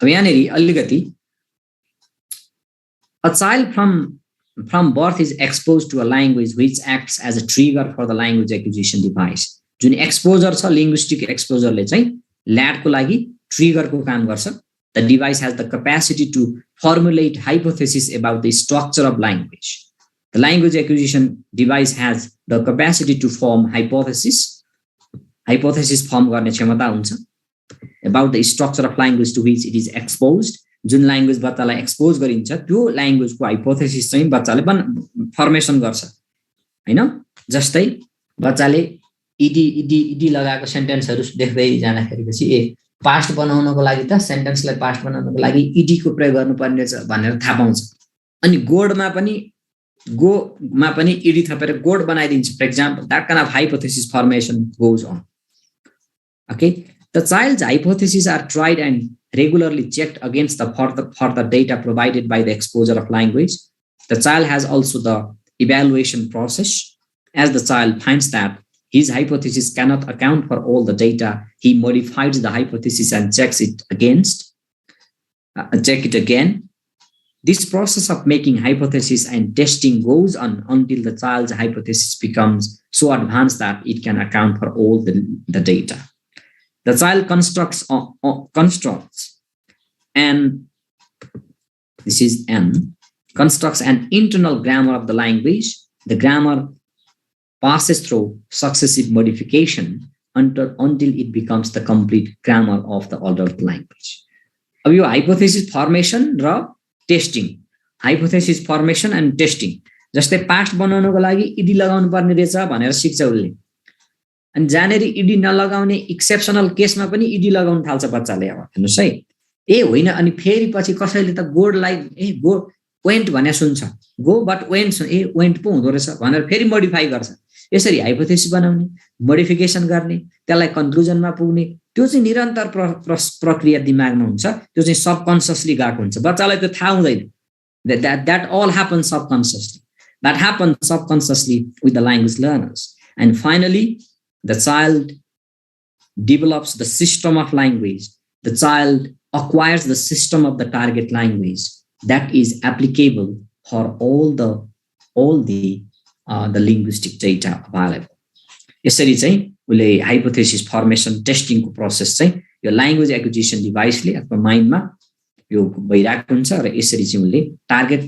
अब यहाँनेरि अलिकति a child from birth is exposed to a language which acts as a trigger for the language acquisition device. जुन एक्सपोजर छ लिङ्ग्विस्टिक एक्सपोजरले चाहिँ ल्याडको लागि ट्रिगरको काम गर्छ. The device has the capacity to formulate hypotheses about the structure of language. The language acquisition device has the capacity to form hypothesis form गर्ने क्षमता हुन्छ about the structure of language to which it is exposed. जुन language बच्चालाई expose गरिन्छ त्यो ल्याङ्ग्वेजको hypothesis चाहिँ बच्चाले formation गर्छ हैन. जस्तै बच्चाले इडी लगाएको सेन्टेन्सहरु देख्दै जाँदाखेरि पछि पास्ट बनाउनको लागि त सेन्टेन्सलाई पास्ट बनाउनको लागि इडी को प्रयोग गर्नुपर्ने छ भनेर थाहा पाउँछ. अनि गोमा पनि इडी थपेर गोड बनाइदिन्छ for example. That kind of hypothesis formation goes on. Okay, the child's hypotheses are tried and regularly checked against the further data provided by the exposure of language. The child has also the evaluation process. As the child finds that his hypothesis cannot account for all the data, he modifies the hypothesis and check it again. This process of making hypothesis and testing goes on until the child's hypothesis becomes so advanced that it can account for all the data. The child constructs an internal grammar of the language. The grammar passes through successive modification until it becomes the complete grammar of the adult language. अब यो hypothesis formation र testing, hypothesis formation and testing. जस्तै past बनाउनको लागि ED लगाउनु पर्ने रहेछ भनेर सिक्छ उसले. अनि जानेरी इडी नलगाउने एक्सेप्सनल केसमा पनि इडी लगाउन थाल्छ बच्चाले. अब हेर्नुस् है, होइन अनि फेरि पछि कसैले त गोडलाई गो वेन्ट भने सुन्छ, गो बट वेन्ट वेन्ट पो हुँदो रहेछ भनेर फेरि मोडिफाई गर्छ. यसरी हाइपोथेसिस बनाउने, मोडिफिकेसन गर्ने, त्यसलाई कन्क्लुजनमा पुग्ने, त्यो चाहिँ निरन्तर प्रक्रिया दिमागमा हुन्छ. त्यो चाहिँ सबकन्सियसली गएको हुन्छ, बच्चालाई त्यो थाहा हुँदैन. That all happens subconsciously. That happens subconsciously with the language learners. And finally, the child develops the system of language. The child acquires the system of the target language that is applicable for all the linguistic data available. यसरी चाहिँ उले hypothesis formation टेस्टिङको process चाहिँ यो language acquisition डिभाइसले आफ्नो माइन्डमा यो भइरहेको हुन्छ र यसरी चाहिँ उले टार्गेट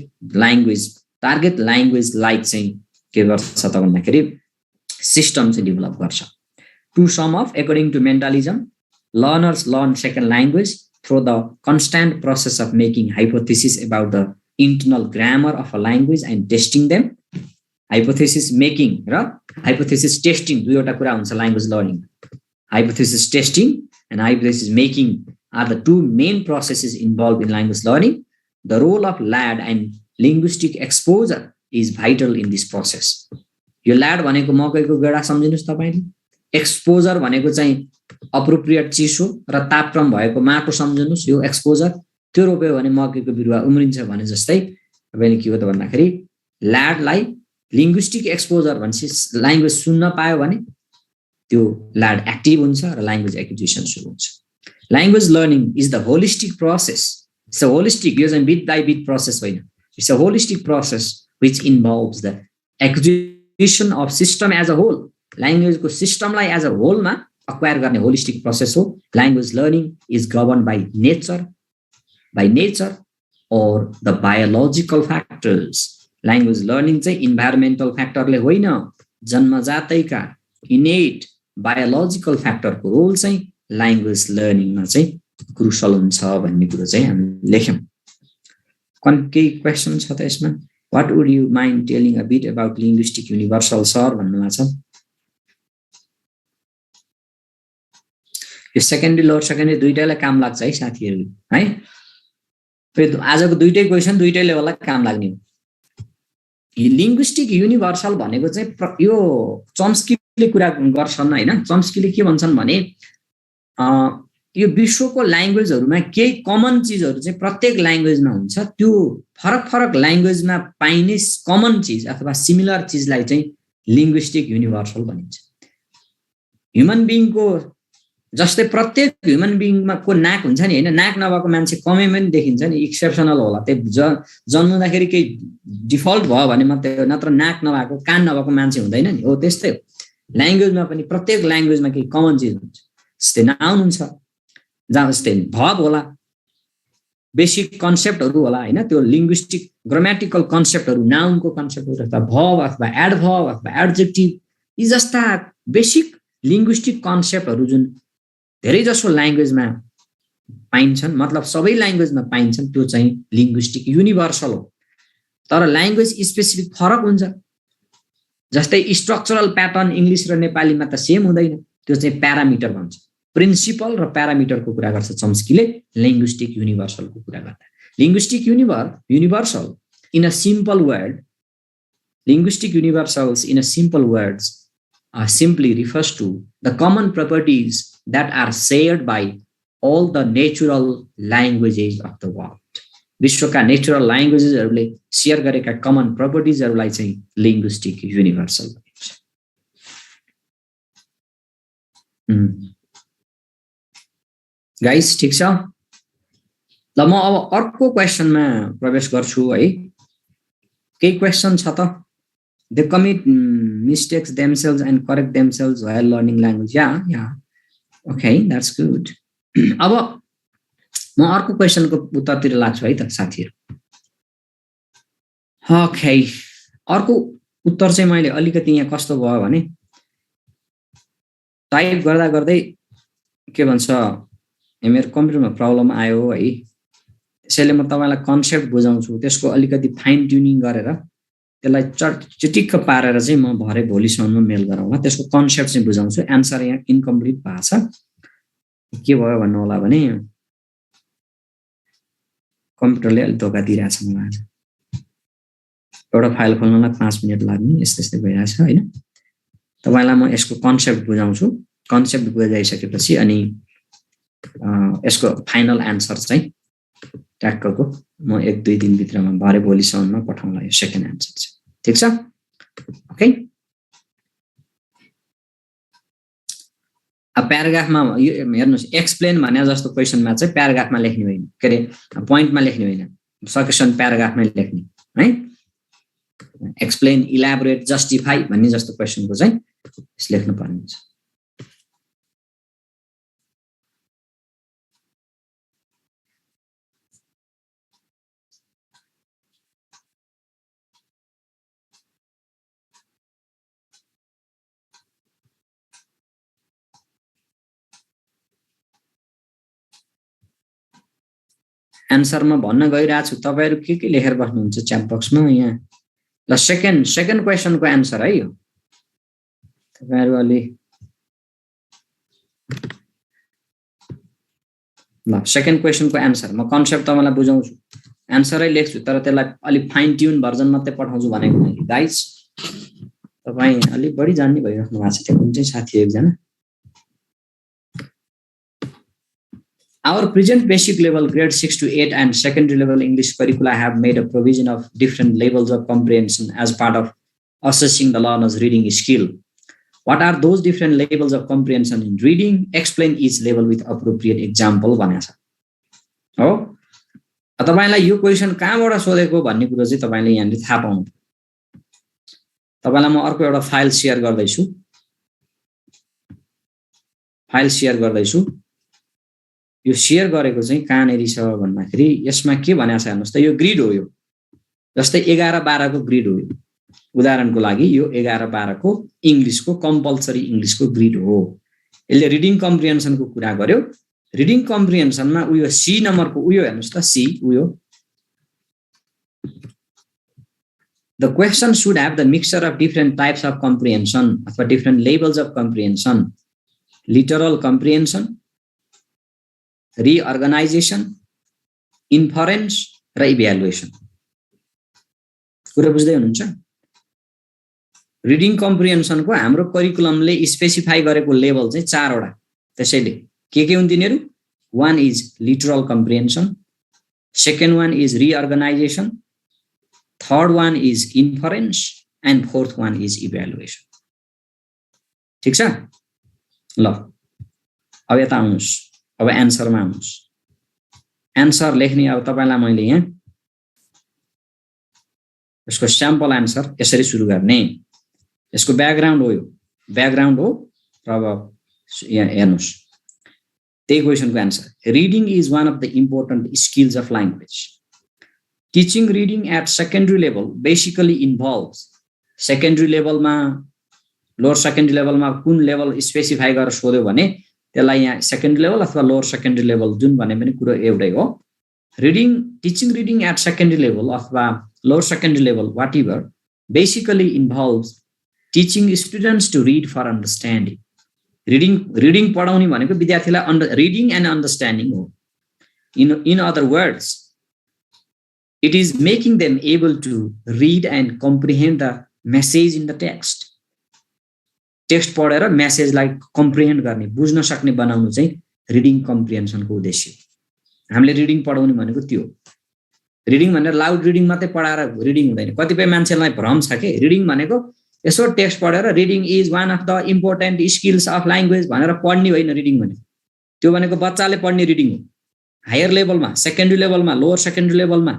ल्याङ्ग्वेज लाइक चाहिँ के गर्छ त भन्दाखेरि सिस्टम चाहिँ डेभलप गर्छ. To sum up, according to mentalism, learners learn second language through the constant process of making hypotheses about the internal grammar of a language and testing them. Hypothesis making र hypothesis testing दुईवटा कुरा हुन्छ language learning. Hypothesis testing and hypothesis making are the two main processes involved in language learning. The role of LAD and linguistic exposure is vital in this process. यो LAD भनेको मकैको गेडा सम्झिनुस् तपाईले. Exposure भनेको चाहिँ appropriate चिसो र तापक्रम भएको माटो सम्झिनुस्. यो एक्सपोजर त्यो रोप्यो भने मकैको बिरुवा उम्रिन्छ भने जस्तै तपाईले के हो त भन्दाखेरि LAD लाई लिंग्विस्टिक एक्सपोजर भनेपछि ल्याङ्ग्वेज सुन्न पायो भने त्यो LAD एक्टिभ हुन्छ र ल्याङ्ग्वेज एक्विजिसन सुरु हुन्छ. Language learning is the holistic process. It's a holistic, यो चाहिँ बिट बाइ बिट प्रोसेस होइन. It's a holistic process which involves the acquisition of system as a whole. ल्याङ्ग्वेजको सिस्टमलाई एज अ होलमा अक्वायर गर्ने holistic process हो. Language learning is govern by nature or the biological factors. Language learning चाहिँ environmental फ्याक्टरले होइन, जन्मजातैका innate biological फ्याक्टरको रोल चाहिँ ल्याङ्ग्वेज लर्निङमा चाहिँ क्रुसल हुन्छ भन्ने कुरो चाहिँ हामी लेख्यौँ. केही क्वेसन छ त यसमा? What would you mind telling a bit about linguistic universal sir भन्नुभएको छ. यो सेकेन्डरी लोअर सेकेन्डरी दुईटैलाई काम लाग्छ है साथीहरू है. आजको दुईटै क्वेसन दुईटै लेभललाई काम लाग्ने हो. लिङ्ग्विस्टिक युनिभर्सल भनेको चाहिँ यो चम्स्कीले कुरा गर्छन् हैन. चम्स्कीले के भन्छन् भने यो विश्वको ल्याङ्ग्वेजहरुमा केही कमन चीजहरु चाहिँ प्रत्येक ल्याङ्ग्वेजमा हुन्छ. त्यो फरक फरक ल्याङ्ग्वेजमा पाइने कमन चीज अथवा सिमिलर चीजलाई चाहिँ लिङ्ग्विस्टिक युनिभर्सल भनिन्छ. ह्युमन बीइङको जस्तै प्रत्येक ह्युमन बीइङमा को नाक हुन्छ नि हैन, नाक नभएको मान्छे कमै पनि देखिन्छ नि, एक्सेप्सनल होला. त्यो जन्मदाखेरि केही डिफल्ट भयो भने मात्रै, नत्र नाक नभएको कान नभएको मान्छे हुँदैन नि. हो त्यस्तै हो ल्याङ्ग्वेजमा पनि. प्रत्येक ल्याङ्ग्वेजमा केही कमन चीज हुन्छ. जस्तै नाउन हुन्छ, जहाँ जस्तै भर्ब होला, बेसिक कन्सेप्टहरु होला हैन. त्यो लिङ्ग्विस्टिक ग्रामेटिकल कन्सेप्टहरु, नाउनको कन्सेप्टहरु अथवा भर्ब अथवा एडभर्ब अथवा एडजेक्टिभ, यी जस्ता बेसिक लिङ्ग्विस्टिक कन्सेप्टहरु जुन धेरै जसो ल्याङ्ग्वेजमा पाइन्छन्, मतलब सबै ल्याङ्ग्वेजमा पाइन्छन्, त्यो चाहिँ लिङ्ग्विस्टिक युनिभर्सल हो. तर ल्याङ्ग्वेज स्पेसिफिक फरक हुन्छ. जस्तै स्ट्रक्चरल प्याटर्न इंग्लिश र नेपालीमा त सेम हुँदैन. त्यो चाहिँ प्यारामिटर भन्छ. प्रिन्सिपल र प्यारामिटरको कुरा गर्छ चम्स्कीले लिङ्ग्विस्टिक युनिभर्सलको कुरा गर्दा. Linguistic universal in a simple word, linguistic universals in a simple words simply refers to the common properties that are shared by all the natural languages of the world. विश्वका natural ल्याङ्ग्वेजेसहरुले share गरेका common प्रपर्टिजहरुलाई चाहिँ linguistic universal भनिन्छ. Guys ठीक छ. ल म अब अर्को क्वेशनमा प्रवेश गर्छु है. केही क्वेशन छ त? They commit mistakes themselves and correct themselves while learning language. Yeah. Okay, that's good. अब म अर्को क्वेशनको उत्तरतिर लाग्छु है त साथीहरु. ओके, अर्को उत्तर चाहिँ मैले अलिकति यहाँ कस्तो भयो भने टाइप गर्दा गर्दै के भन्छ मेरो कम्प्युटरमा प्रब्लम आयो है. त्यसैले म तपाईलाई कन्सेप्ट बुझाउँछु, त्यसको अलिकति फाइन ट्युनिङ गरेर त्यसलाई चिटिक्क पारेर चाहिँ म भरे भोलिसम्म मेल गराउँला. त्यसको कन्सेप्ट चाहिँ बुझाउँछु. एन्सर यहाँ इन्कम्प्लिट भएको छ. के भयो भन्नु होला भने कम्प्युटरले अलि धोका दिइरहेछ मलाई. एउटा फाइल खोल्नलाई 5 मिनेट लाग्ने यस्तै भइरहेछ हैन. तपाईलाई म यसको कन्सेप्ट बुझाउँछु. कन्सेप्ट बुझाइसकेपछि अनि यसको फाइनल एन्सर चाहिँ ट्याक्कको म 1-2 दिन भित्रमा भरे भोलिसम्ममा पठाउँला यो सेकेन्ड एन्सर चाहिँ. ठीक छ? ओके. अब प्याराग्राफमा यो हेर्नुस्, एक्सप्लेन भने जस्तो क्वेशनमा चाहिँ प्याराग्राफमा लेख्ने होइन, के रे पोइन्टमा लेख्ने होइन, सकेसन प्याराग्राफमै लेख्ने है. एक्सप्लेन, इलाबोरेट, जस्टिफाई भन्ने जस्तो क्वेशनको चाहिँ लेख्नु पर्ने हुन्छ. एन्सरमा भन्न गइरहेको छु तपाईहरु के लेखेर बस्नुहुन्छ च्याट बक्समा यहाँ ल सेकेन्ड क्वेशनको एन्सर है यो तपाईहरु अलि ल सेकेन्ड क्वेशनको एन्सर म कन्सेप्ट तपाईलाई बुझाउँछु एन्सरै लेख्छु तर त्यसलाई अलि फाइन ट्युन भर्जन मात्रै पठाउँछु भनेको मैले गाइस तपाई अलि बढी जान्ने भइराख्नु भएको छ त्यो कुन चाहिँ साथी एकजना Our present basic level grade 6 to 8 and secondary level English curricula have made a provision of different levels of comprehension as part of assessing the learner's reading skill. What are those different levels of comprehension in reading? Explain each level with appropriate example भनेको छ हो तपाईलाई यो question कहाँबाट सोधेको भन्ने कुरा चाहिँ तपाईले यहाँले थाहा पाउनु तपाईलाई म अर्को एउटा फाइल शेयर गर्दैछु यो शेयर गरेको चाहिँ कहाँनेरि छ भन्दाखेरि यसमा के भनेको छ हेर्नुस् त यो ग्रिड हो यो जस्तै 11 12 को ग्रिड हो यो उदाहरणको लागि यो 11 12 को इंग्लिशको कम्पल्सरी इंग्लिशको ग्रिड हो यसले रिडिङ कम्प्रिहेन्सनको कुरा गर्यो रिडिङ कम्प्रिहेन्सनमा उयो सी नम्बरको उयो हेर्नुस् त सी उयो The question should have the mixture of different types of comprehension अथवा different levels of comprehension literal comprehension reorganization, inference र evaluation. कुरा बुझ्दै हुनुहुन्छ रिडिङ कम्प्रिहेन्सन को हाम्रो करिकुलमले स्पेसिफाई गरेको लेभल चाहिँ 4 वटा त्यसैले के हुन् तिनीहरु one is literal comprehension second one is reorganization third one is inference and fourth one is evaluation ठीक छ ल अब यता आउनुस् अब एन्सरमा आउनुस् एन्सर लेख्ने अब तपाईलाई मैले यहाँ यसको स्याम्पल एन्सर यसरी सुरु गर्ने यसको ब्याकग्राउन्ड हो र अब यहाँ हेर्नुस् त्यही क्वेशनको answer reading is one of the important skills of language teaching reading at secondary level basically involves secondary लेभलमा लोअर सेकेन्डरी लेभलमा कुन लेभल स्पेसिफाई गरेर सोध्यो भने त्यसलाई यहाँ सेकेन्डरी लेभल अथवा लोअर सेकेन्डरी लेभल जुन भने पनि कुरा एउटै हो teaching reading at secondary level अथवा lower secondary level whatever basically involves teaching students to read for understanding reading पढाउने भनेको विद्यार्थीलाई रिडिङ एन्ड अन्डरस्ट्यान्डिङ हो in other words it is making them able to read and comprehend the message in the text पढेर मेसेजलाई comprehend गर्ने बुझ्न सक्ने बनाउनु चाहिँ रिडिङ कम्प्रिहेन्सनको उद्देश्य हामीले रिडिङ पढाउने भनेको त्यो रिडिङ भनेर लाउड रिडिङ मात्रै पढाएर रिडिङ हुँदैन कतिपय मान्छेलाई भ्रम छ के रिडिङ भनेको यसो टेक्स्ट पढेर reading is one of the important skills of language भनेर पढ्ने होइन रिडिङ भनेको त्यो भनेको बच्चाले पढ्ने रिडिङ हो हायर लेभलमा सेकेन्डरी लेभलमा लोअर सेकेन्डरी लेभलमा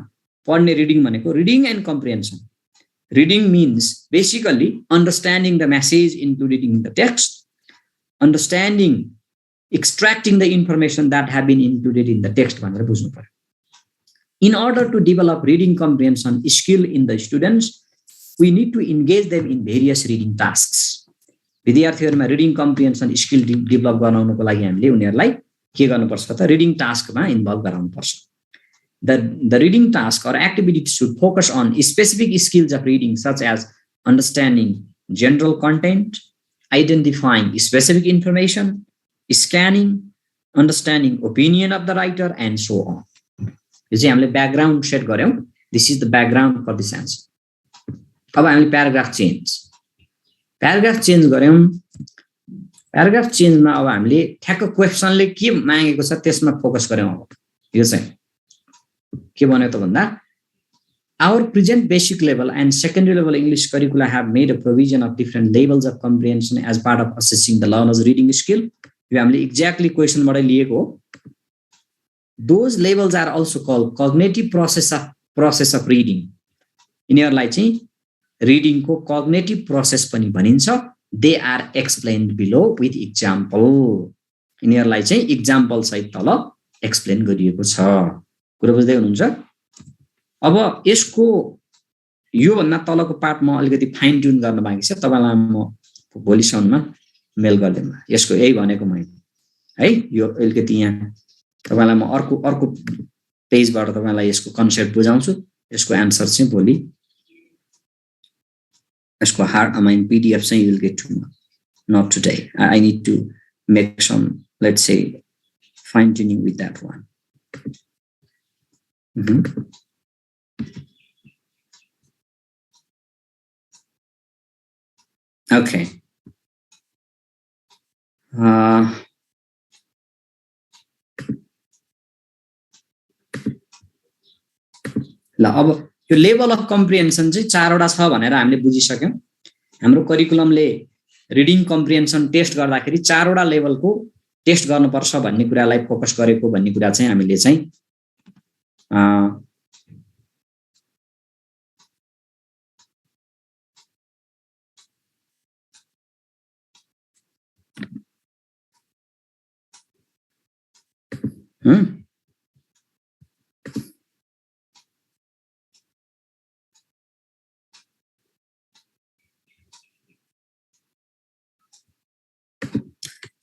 पढ्ने रिडिङ भनेको reading and comprehension Reading means basically understanding the message included in the text, extracting the information that have been included in the text. In order to develop reading comprehension skill in the students, we need to engage them in various reading tasks. विद्यार्थीहरुमा reading comprehension skill develop गराउनको लागि हामीले उनीहरुलाई के गर्नुपर्छ त reading task मा involve गराउनुपर्छ The reading task or activity should focus on specific skills of reading such as understanding general content, identifying specific information, scanning, understanding opinion of the writer, and so on. You see, हामीले background set गर्यौं. This is the background for this answer. अब हामीले paragraph change गर्यौं. Paragraph change मा अब हामीले ठ्याक्क क्वेशनले के मागेको छ त्यसमा फोकस गर्यौं अब. यो चाहिँ के भन्यो त भन्दा our present basic level and secondary level English curricula have made a provision of different levels of comprehension as part of assessing the learner's reading skill. यो हामीले एक्ज्याक्टली क्वेशनबाट लिएको हो. Those levels are also called cognitive process of reading. यिनीहरुलाई चाहिँ reading को cognitive process पनि भनिन्छ. They are explained below with example. यिनीहरुलाई चाहिँ example सहित तल एक्सप्लेन गरिएको छ. कुरा बुझ्दै हुनुहुन्छ अब यसको यो भन्दा तलको पार्ट म अलिकति फाइन ट्युन गर्न बाँकी छ तपाईलाई म भोलिसम्ममा मेल गर्दिम यसको यही भनेको मैले है यो अलिकति यहाँ तपाईलाई म अर्को पेजबाट तपाईलाई यसको कन्सेप्ट बुझाउँछु यसको आन्सर चाहिँ भोलि यसको हार्ड अमाइन पीडीएफ चाहिँ you'll get to know not today I need to make some let's say fine tuning with that one okay ल अब यो लेभल अफ कम्प्रिहेन्सन चाहिँ 4 वटा छ भनेर हामीले बुझिसक्यौं हाम्रो करिकुलमले रिडिङ कम्प्रिहेन्सन टेस्ट गर्दाखेरि 4 वटा लेभलको टेस्ट गर्नुपर्छ भन्ने कुरालाई फोकस गरेको भन्ने कुरा चाहिँ हामीले चाहिँ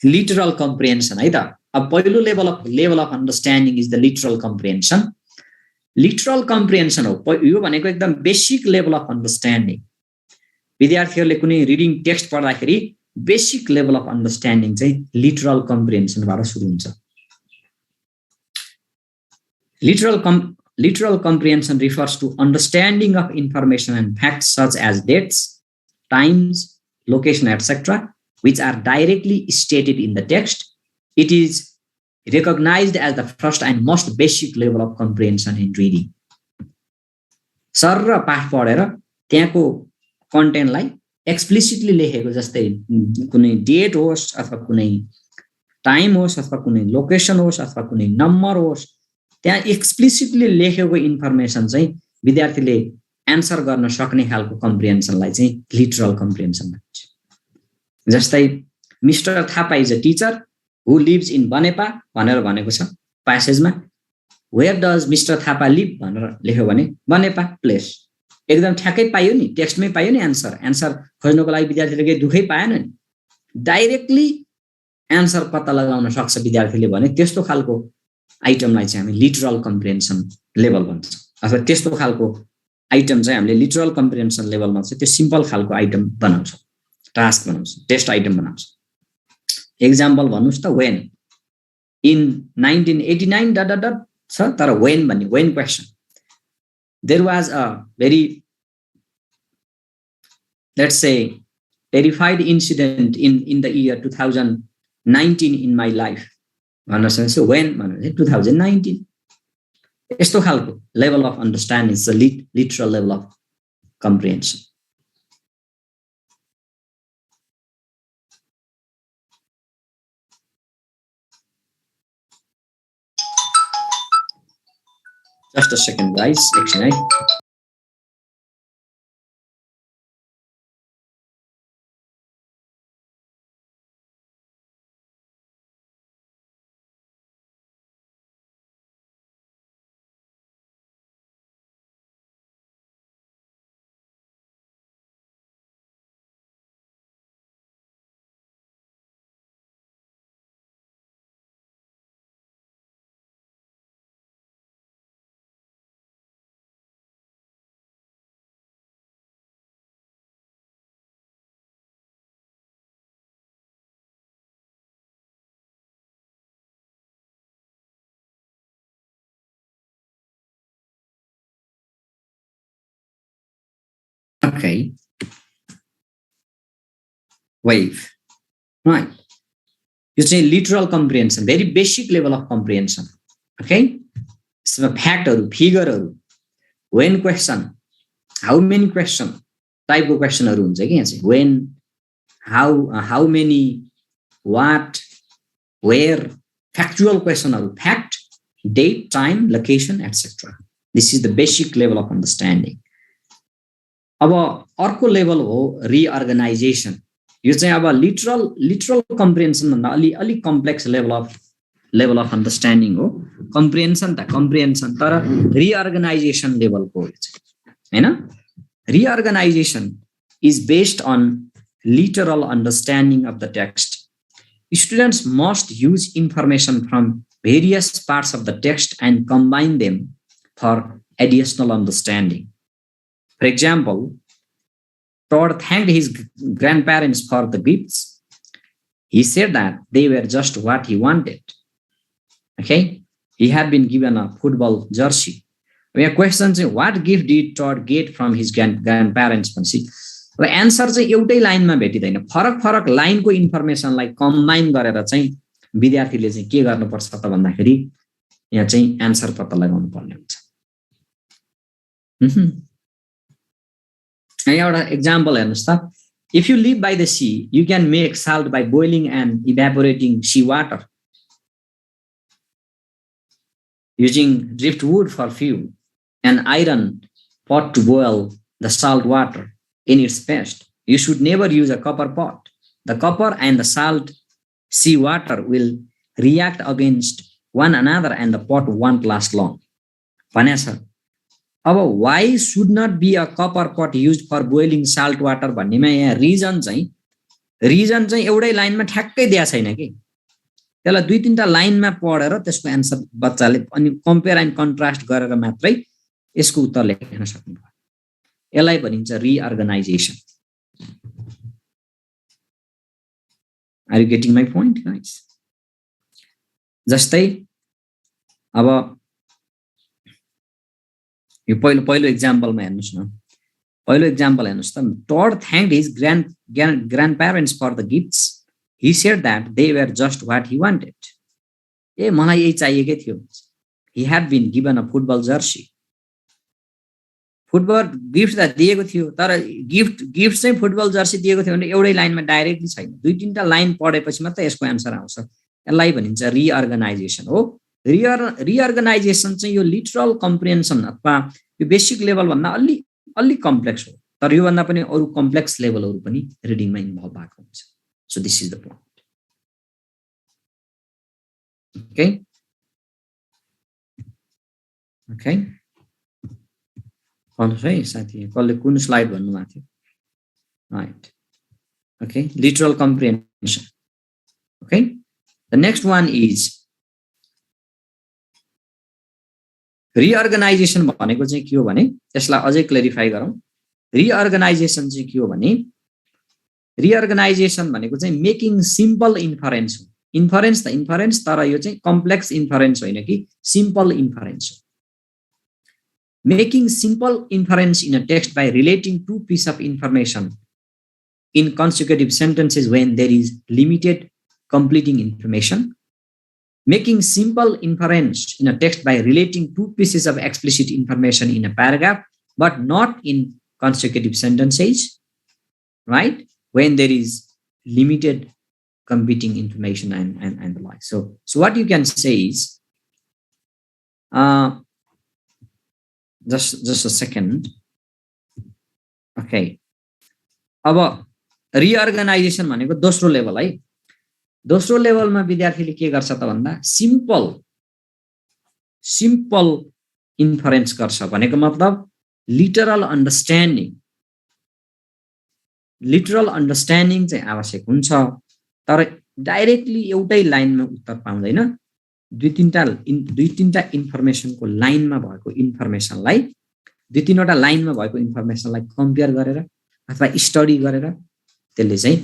literal comprehension है त अब पहिलो level of understanding is the literal comprehension हो यो भनेको एकदम बेसिक लेभल अफ अन्डरस्ट्यान्डिङ विद्यार्थीहरुले कुनै रिडिङ टेक्स्ट पढ्दाखेरि बेसिक लेभल अफ अन्डरस्ट्यान्डिङ चाहिँ लिटरल कम्प्रिहेन्सनबाट सुरु हुन्छ literal comprehension refers to understanding of information and facts such as dates times location etc which are directly stated in the text. It is recognized as the first and most basic level of comprehension in reading. सरर पाठ पढेर त्यहाँको कन्टेन्टलाई explicitly लेखेको जस्तै कुनै date होस् अथवा कुनै टाइम होस् अथवा कुनै लोकेसन होस् अथवा कुनै नम्बर होस् त्यहाँ एक्सप्लिसिटली लेखेको इन्फर्मेसन चाहिँ विद्यार्थीले एन्सर गर्न सक्ने खालको कम्प्रिहेन्सनलाई चाहिँ लिटरल कम्प्रिहेन्सन भन्छ जस्तै Mister Thapa is a teacher who lives in Banepa भनेर भनेको छ प्यासेजमा where does Mister Thapa live भनेर लेख्यो भने बनेपा प्लेस एकदम ठ्याक्कै पाइयो नि टेक्स्टमै पाइयो नि एन्सर खोज्नको लागि विद्यार्थीले केही दुखै पाएन नि डाइरेक्टली एन्सर पत्ता लगाउन सक्छ विद्यार्थीले भने त्यस्तो खालको आइटमलाई चाहिँ हामी लिटरल कम्प्रिहेन्सन लेभल भन्छौँ अथवा त्यस्तो खालको आइटम चाहिँ हामीले लिटरल कम्प्रिहेन्सन लेभलमा चाहिँ त्यो सिम्पल खालको आइटम बनाउँछौँ टास्क बनाउँछ टेस्ट आइटम बनाउँछ एक्जाम्पल भन्नुस् त when in 1989 dot dot dot छ तर वेन भन्ने when question there was a very let's say terrified incident in the year 2019 in my life भन्न सक्छ वेन भनेर 2019 यस्तो खालको level of understanding is the literal level of comprehension Just a second, guys. Actually, okay. Wave. Right. You say literal comprehension, very basic level of comprehension. Okay. So fact or figure or when question, how many question type of question or when, how many, what, where, factual question or fact, date, time, location, etc. This is the basic level of understanding. अब अर्को level हो रिअर्गनाइजेसन यो चाहिँ अब literal comprehension भन्दा अलि complex level of understanding हो comprehension तर रिअर्गनाइजेसन लेभलको हैन reorganisation is based on literal understanding of the text students must use information from various parts of the text and combine them for additional understanding. For example, Todd thanked his grandparents for the gifts. He said that they were just what he wanted. Okay, he had been given a football jersey. Your question is, what gift did Todd get from his grandparents? अब answer चाहिँ एउटै लाइनमा भेटिदैन, फरक फरक लाइनको इन्फर्मेसनलाई combine गरेर चाहिँ विद्यार्थीले चाहिँ के गर्नुपर्छ त भन्दाखेरि यहाँ चाहिँ एन्सर पत्ता लगाउनु पर्ने हुन्छ। एउटा एक्जाम्पल हेर्नुस् त, if you live by the sea, you can make salt by boiling and evaporating sea water, using driftwood for fuel, and iron pot to boil the salt water in its best. You should never use a copper pot. The copper and the salt sea water will react against one another and the pot won't last long. Vanessa, why should not be a copper pot used for boiling salt water? भन्नेमा यहाँ reason चाहिँ एउटै लाइनमा ठ्याक्कै दिया छैन कि, त्यसलाई दुई तीनटा लाइनमा पढेर त्यसको एन्सर बच्चाले अनि कम्पेयर एन्ड कन्ट्रास्ट गरेर मात्रै यसको उत्तर लेख्न सक्नुपर्छ। यसलाई भनिन्छ reorganisation. Are you getting my point guys? जस्तै अब यो पहिलो एक्जाम्पलमा हेर्नुस् न, पहिलो एक्जाम्पल हेर्नुस् त, Todd thanked his grandparents for the gifts. He said that they were just what he wanted. ए मलाई यही चाहिएकै थियो. He had been given a football jersey. Football gift त दिएको थियो, तर गिफ्ट चाहिँ फुटबल जर्सी दिएको थियो भने एउटै लाइनमा डाइरेक्टली छैन, दुई तीनटा लाइन पढेपछि मात्रै यसको एन्सर आउँछ। यसलाई भनिन्छ रिअर्गनाइजेसन हो। रिअर्गनाइजेसन चाहिँ यो लिटरल कम्प्रिहेन्सन अथवा यो बेसिक लेभल भन्दा अलि कम्प्लेक्स हो, तर योभन्दा पनि अरू कम्प्लेक्स लेभलहरू पनि रिडिङमा इन्भल्भ भएको हुन्छ। So this is the point. Okay. है साथी कसले कुन स्लाइड भन्नुभएको थियो? Right. Okay, literal comprehension. Okay, the next one is reorganization भनेको चाहिँ के हो भने, यसलाई अझै क्लेरिफाई गरौँ। रिअर्गनाइजेसन चाहिँ के हो भने, रिअर्गनाइजेसन भनेको चाहिँ मेकिङ सिम्पल इन्फरेन्स हो। इन्फरेन्स त इन्फरेन्स, तर यो चाहिँ कम्प्लेक्स इन्फरेन्स होइन कि सिम्पल इन्फरेन्स हो। Making simple inference in a text by relating to piece of information in consecutive sentences when there is limited completing information. Making simple inference in a text by relating to pieces of explicit information in a paragraph but not in consecutive sentences, right? When there is limited competing information and the like. So what you can say is, just a second. Okay. अब रिअर्गनाइजेसन भनेको दोस्रो level है। दोस्रो लेभलमा विद्यार्थीले के गर्छ त भन्दा सिम्पल इन्फरेन्स गर्छ भनेको मतलब लिटरल अन्डरस्ट्यान्डिङ चाहिँ आवश्यक हुन्छ, तर डाइरेक्टली एउटै लाइनमा उत्तर पाउँदैन। दुई तीनटा इन्फर्मेसनको लाइनमा भएको इन्फर्मेसनलाई, दुई तीनवटा लाइनमा भएको इन्फर्मेसनलाई कम्पेयर गरेर अथवा स्टडी गरेर त्यसले चाहिँ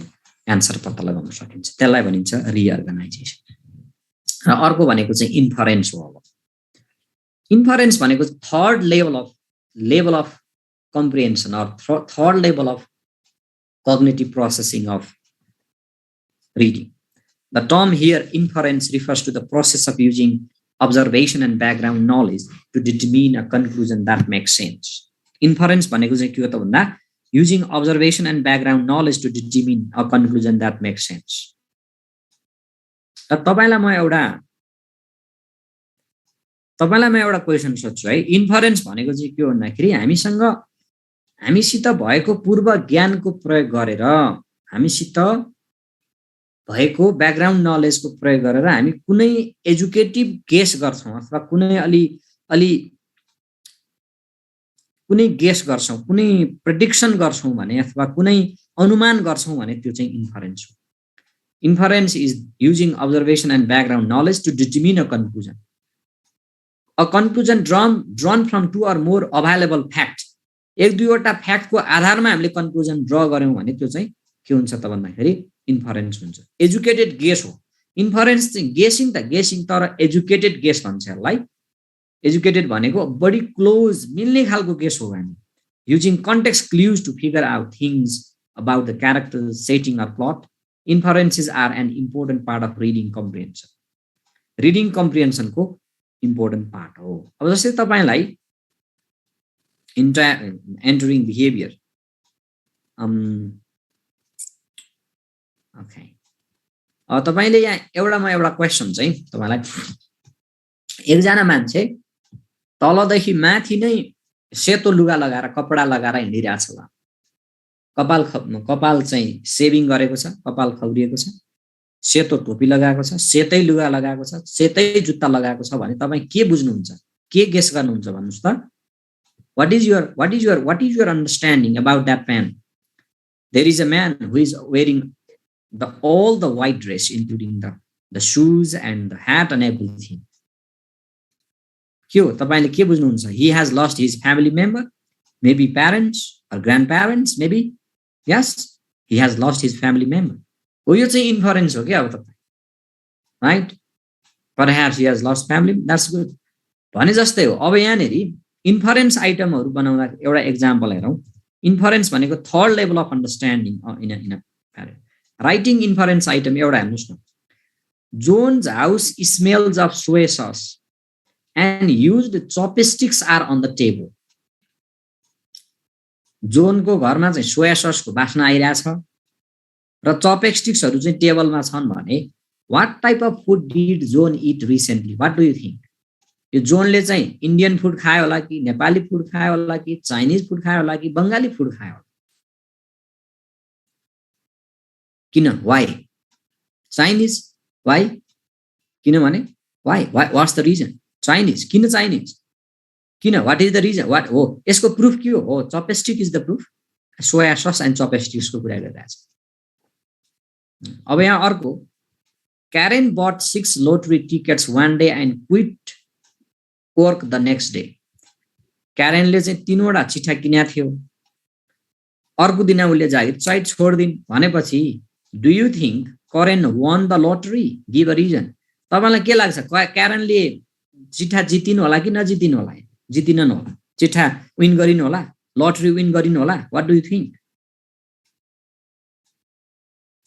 एन्सर पत्ता लगाउन सकिन्छ। त्यसलाई भनिन्छ रिअर्गनाइजेसन। र अर्को भनेको चाहिँ इन्फरेन्स हो। अब इन्फरेन्स भनेको third level of comprehension or third level of cognitive processing of reading. The term here inference refers to the process of using observation and background knowledge to determine a conclusion that makes sense. Inference भनेको चाहिँ के हो त भन्दा using observation and background knowledge to determine a conclusion that makes sense. र तपाईलाई म एउटा क्वेसन सोध्छु है। इन्फरेन्स भनेको चाहिँ के हो भन्दाखेरि हामीसित भएको पूर्व ज्ञानको प्रयोग गरेर, हामीसित भएको ब्याकग्राउन्ड नलेजको प्रयोग गरेर हामी कुनै एजुकेटिभ गेस गर्छौँ अथवा कुनै गेस गर्छौँ, कुनै प्रेडिक्सन गर्छौँ भने अथवा कुनै अनुमान गर्छौँ भने त्यो चाहिँ इन्फरेन्स हो। Inference is using observation and background knowledge to determine a conclusion. A conclusion drawn from two or more available facts. एक दुईवटा फ्याक्टको आधारमा हामीले कन्क्लुजन ड्र गर्यौं भने त्यो चाहिँ के हुन्छ त भन्दाखेरि इन्फरेन्स हुन्छ. एजुकेटेड गेस हो. इन्फरेन्स चाहिँ गेसिङ तर एजुकेटेड गेस भन्छ यसलाई. एजुकेटेड भनेको बडी क्लोज मिल्ने खालको गेस हो हामी. Using context clues to figure out things about the characters, setting or plot. Inferences are an important part of reading comprehension. Reading comprehension को important part हो. अब जस्तै तपाईलाई entering behavior. Okay. अब तपाईले यहाँ एउटा क्वेशन चाहिँ तपाईलाई एकजना मान्छे तलदेखि माथि नै सेतो लुगा लगाएर कपडा लगाएर हिँडिरहेछ होला. कपाल चाहिँ सेभिङ गरेको छ, कपाल खौरिएको छ, सेतो टोपी लगाएको छ, सेतै लुगा लगाएको छ, सेतै जुत्ता लगाएको छ भने तपाई के बुझ्नुहुन्छ? के गेस गर्नुहुन्छ भन्नुस् त? What is your understanding about that man? There is a man who is wearing all the white dress, including the shoes and the hat and everything. He has lost his family member, maybe parents or grandparents, maybe. Yes, he has lost his family member. You say inference, okay? Right? Perhaps he has lost family. That's good. Inference item or example. Inference is third level of understanding in a parent. Writing inference item. John's house smells of soy sauce and used chopsticks are on the table. John को घरमा चाहिँ soya sauce को बास्ना आइराछ र चपस्टिक्सहरु चाहिँ टेबलमा छन् भने what type of food did John eat recently? What do you think? यो जोनले चाहिँ इन्डियन फुड खायो होला कि नेपाली फुड खायो होला कि चाइनीज फुड खायो होला कि बंगाली फुड खायो होला? किन? Why? Chinese? Why? किनभने why? What's the reason? Chinese. किन Chinese? किन? What is the reason? What? Oh, यसको proof के हो? Oh, chopstick is the proof. Soya sauce and chopsticks को कुरा गरिरहेछ. अब यहाँ अर्को, Karen bought 6 lottery tickets one day and quit work the next day. Karen ले चाहिँ 3 वटा चिठा किनेको थियो. अर्को दिन उले जागिर साइड छोड्दिन भनेपछि do you think Karen won the lottery? Give a reason. तपाईलाई के लाग्छ? Karen ले चिठा जितिनु होला कि नजितिनु होला? जितिनन् होला. चिठा विन गरिन् होला? लटरी विन गरिन् होला? What do you think?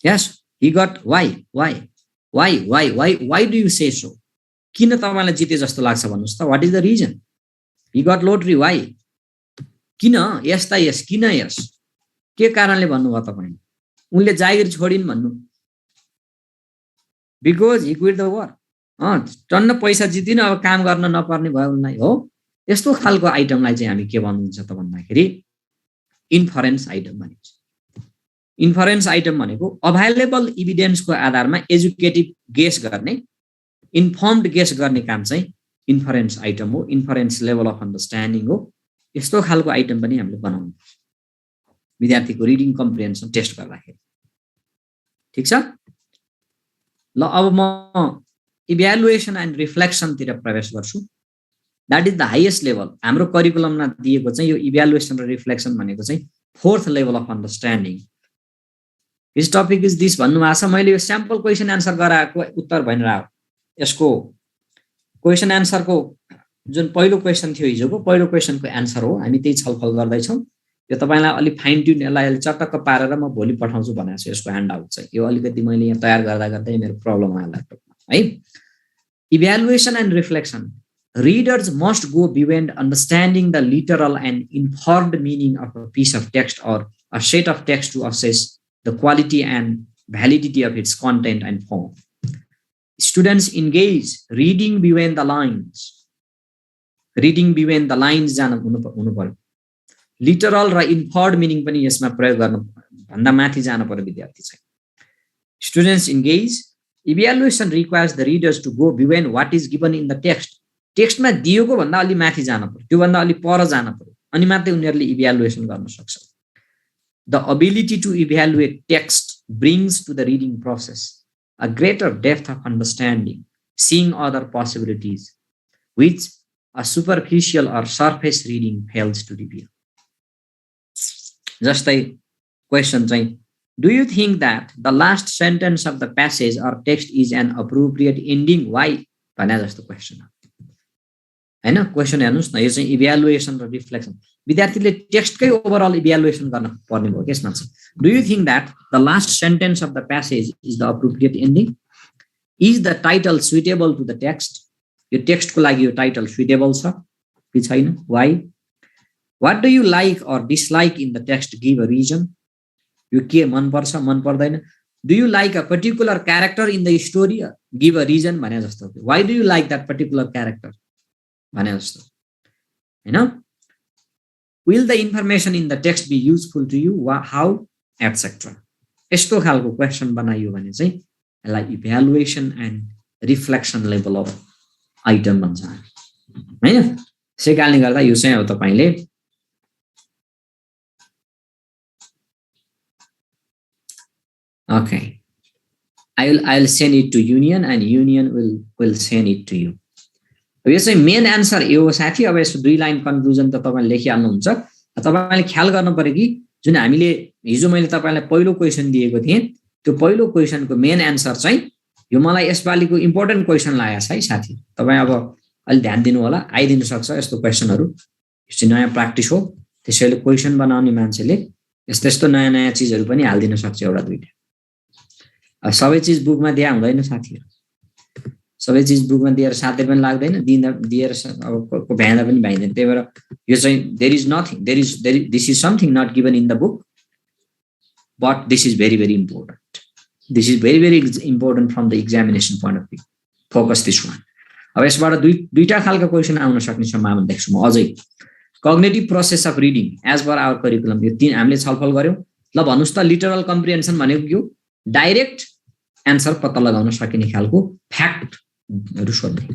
Yes, he got why? Why do you say so? किन तपाईलाई जिते जस्तो लाग्छ भन्नुस् त? What is the reason? He got lottery. Why? किन? यस्ता यस किन यस? के कारणले भन्नुभयो तपाईले? उनले जागिर छोडिन् भन्नु. Because he quit the work. टन्न पैसा जितिन अब काम गर्न नपर्ने भयो उनलाई हो. यस्तो खालको आइटमलाई चाहिँ हामी के भन्नुहुन्छ त भन्दाखेरि इन्फरेन्स आइटम भनिन्छ. इन्फरेन्स आइटम भनेको अभाइलेबल एभिडेन्सको आधारमा एजुकेटिभ गेस गर्ने, इन्फर्मड गेस गर्ने काम चाहिँ इन्फरेन्स आइटम हो. इन्फरेन्स लेभल अफ अन्डरस्ट्यान्डिङ हो. यस्तो खालको आइटम पनि हामीले बनाउनु विद्यार्थीको रिडिङ कम्प्रिहेन्सन टेस्ट गर्दाखेरि. ठीक छ? ल अब म इभ्यालुएसन एन्ड रिफ्लेक्सन तिर प्रवेश गर्छु. That is the highest level. हाम्रो करिकुलममा दिएको चाहिँ यो इभ्यालुएसन र रिफ्लेक्सन भनेको चाहिँ fourth level of understanding. This topic is this भन्नु भएको छ. मैले यो स्याम्पल क्वेशन आन्सर गराएको उत्तर भनेर आयो. यसको क्वेशन आन्सरको जुन पहिलो क्वेशन थियो हिजोको पहिलो क्वेशनको आन्सर हो. हामी त्यही छलफल गर्दै छौं. यो तपाईलाई अलि फाइन ट्युन यसलाई चटक्क पारेर म भोलि पठाउँछु भनेको छु. यसको ह्यान्ड आउट चाहिँ यो अलिकति मैले यहाँ तयार गर्दै मेरो प्रब्लम आयो ल्यापटपमा है. Evaluation and reflection. Readers must go beyond understanding the literal and informed meaning of a piece of text or a set of text to assess the quality and validity of its content and form. Students engage reading beyond the lines. Reading beyond the lines जान हुनु पर्यो. Literal र informed meaning पनि यसमा प्रयोग गर्न भन्दा माथि जान पर्यो विद्यार्थी चाहिँ. Students engage. Evaluation requires the readers to go beyond what is given in the text. टेक्स्टमा दिएको भन्दा अलि माथि जान पर्यो. त्यो भन्दा अलि पर जान पर्यो. अनि मात्रै उनीहरुले इभ्यालुएसन गर्न सक्छ. The ability to evaluate text brings to the reading process. a greater depth of understanding, seeing other possibilities, which a superficial or surface reading fails to reveal. Jastै question चाहिँ, do you think that the last sentence of the passage or text is an appropriate ending? Why? भने जस्तो question हैन. Question हेर्नुस् न, यो चाहिँ evaluation र reflection. विद्यार्थीले टेक्स्टकै ओभरअल इभ्यालुएसन गर्न पर्ने भयो यसमा चाहिँ. Do you think that the last sentence of the passage is the appropriate ending? Is the title suitable to the text? यो टेक्स्टको लागि यो टाइटल सुइटेबल छ कि छैन? Why? What do you like or dislike in the text? Give a reason. यो के मन पर्छ मन पर्दैन? Do you like a particular character in the story? Give a reason भने जस्तो. Why do you like that particular character भने जस्तो हैन. Will the information in the text be useful to you? How? Etc. यस्तो खालको question बनाइयो भने चाहिँ यसलाई evaluation and reflection level of item भन्छ हैन. त्यसै कारणले गर्दा यो चाहिँ अब तपाईले okay, I'll send it to union and union will send it to you. यो चाहिँ मेन एन्सर यो साथी. अब यसको 2 लाइन कन्क्लुजन त तपाईले लेखिहाल्नुहुन्छ. तपाईले ख्याल गर्नु पर्यो कि जुन हामीले हिजो मैले तपाईलाई पहिलो क्वेशन दिएको थिएँ, त्यो पहिलो क्वेशनको मेन एन्सर चाहिँ यो मलाई यसपालिको इम्पोर्टेन्ट क्वेशन लागेको छ है साथी. तपाई अब अलि ध्यान दिनु होला, आइदिन सक्छ यस्तो क्वेशनहरु. यो चाहिँ नयाँ प्र्याक्टिस हो, त्यसैले क्वेशन बनाउने मान्छेले यस्तो नयाँ नयाँ चीजहरु पनि हाल्दिन सक्छ एउटा दुईटा. अब सबै चीज बुकमा दिया हुँदैन साथीहरु. सबै चीज बुकमा दिएर साथै पनि लाग्दैन, दिएर अब को भ्यादा पनि भ्याइदैन. त्यही भएर यो चाहिँ this is something not given in the book, but this is very very important. This is very very important from the examination point of view. Focus this one. अब यसबाट दुईटा खालको क्वेशन आउन सक्ने सम्भावना देख्छु म अझै. Cognitive process of reading as per our curriculum, यो तीन हामीले छलफल गर्यौं. ल भन्नुस् त लिटरल कम्प्रिहेन्सन भनेको यो डाइरेक्ट एन्सर पत्ता लगाउन सकिने खालको फ्याक्ट हरु सोध्ने.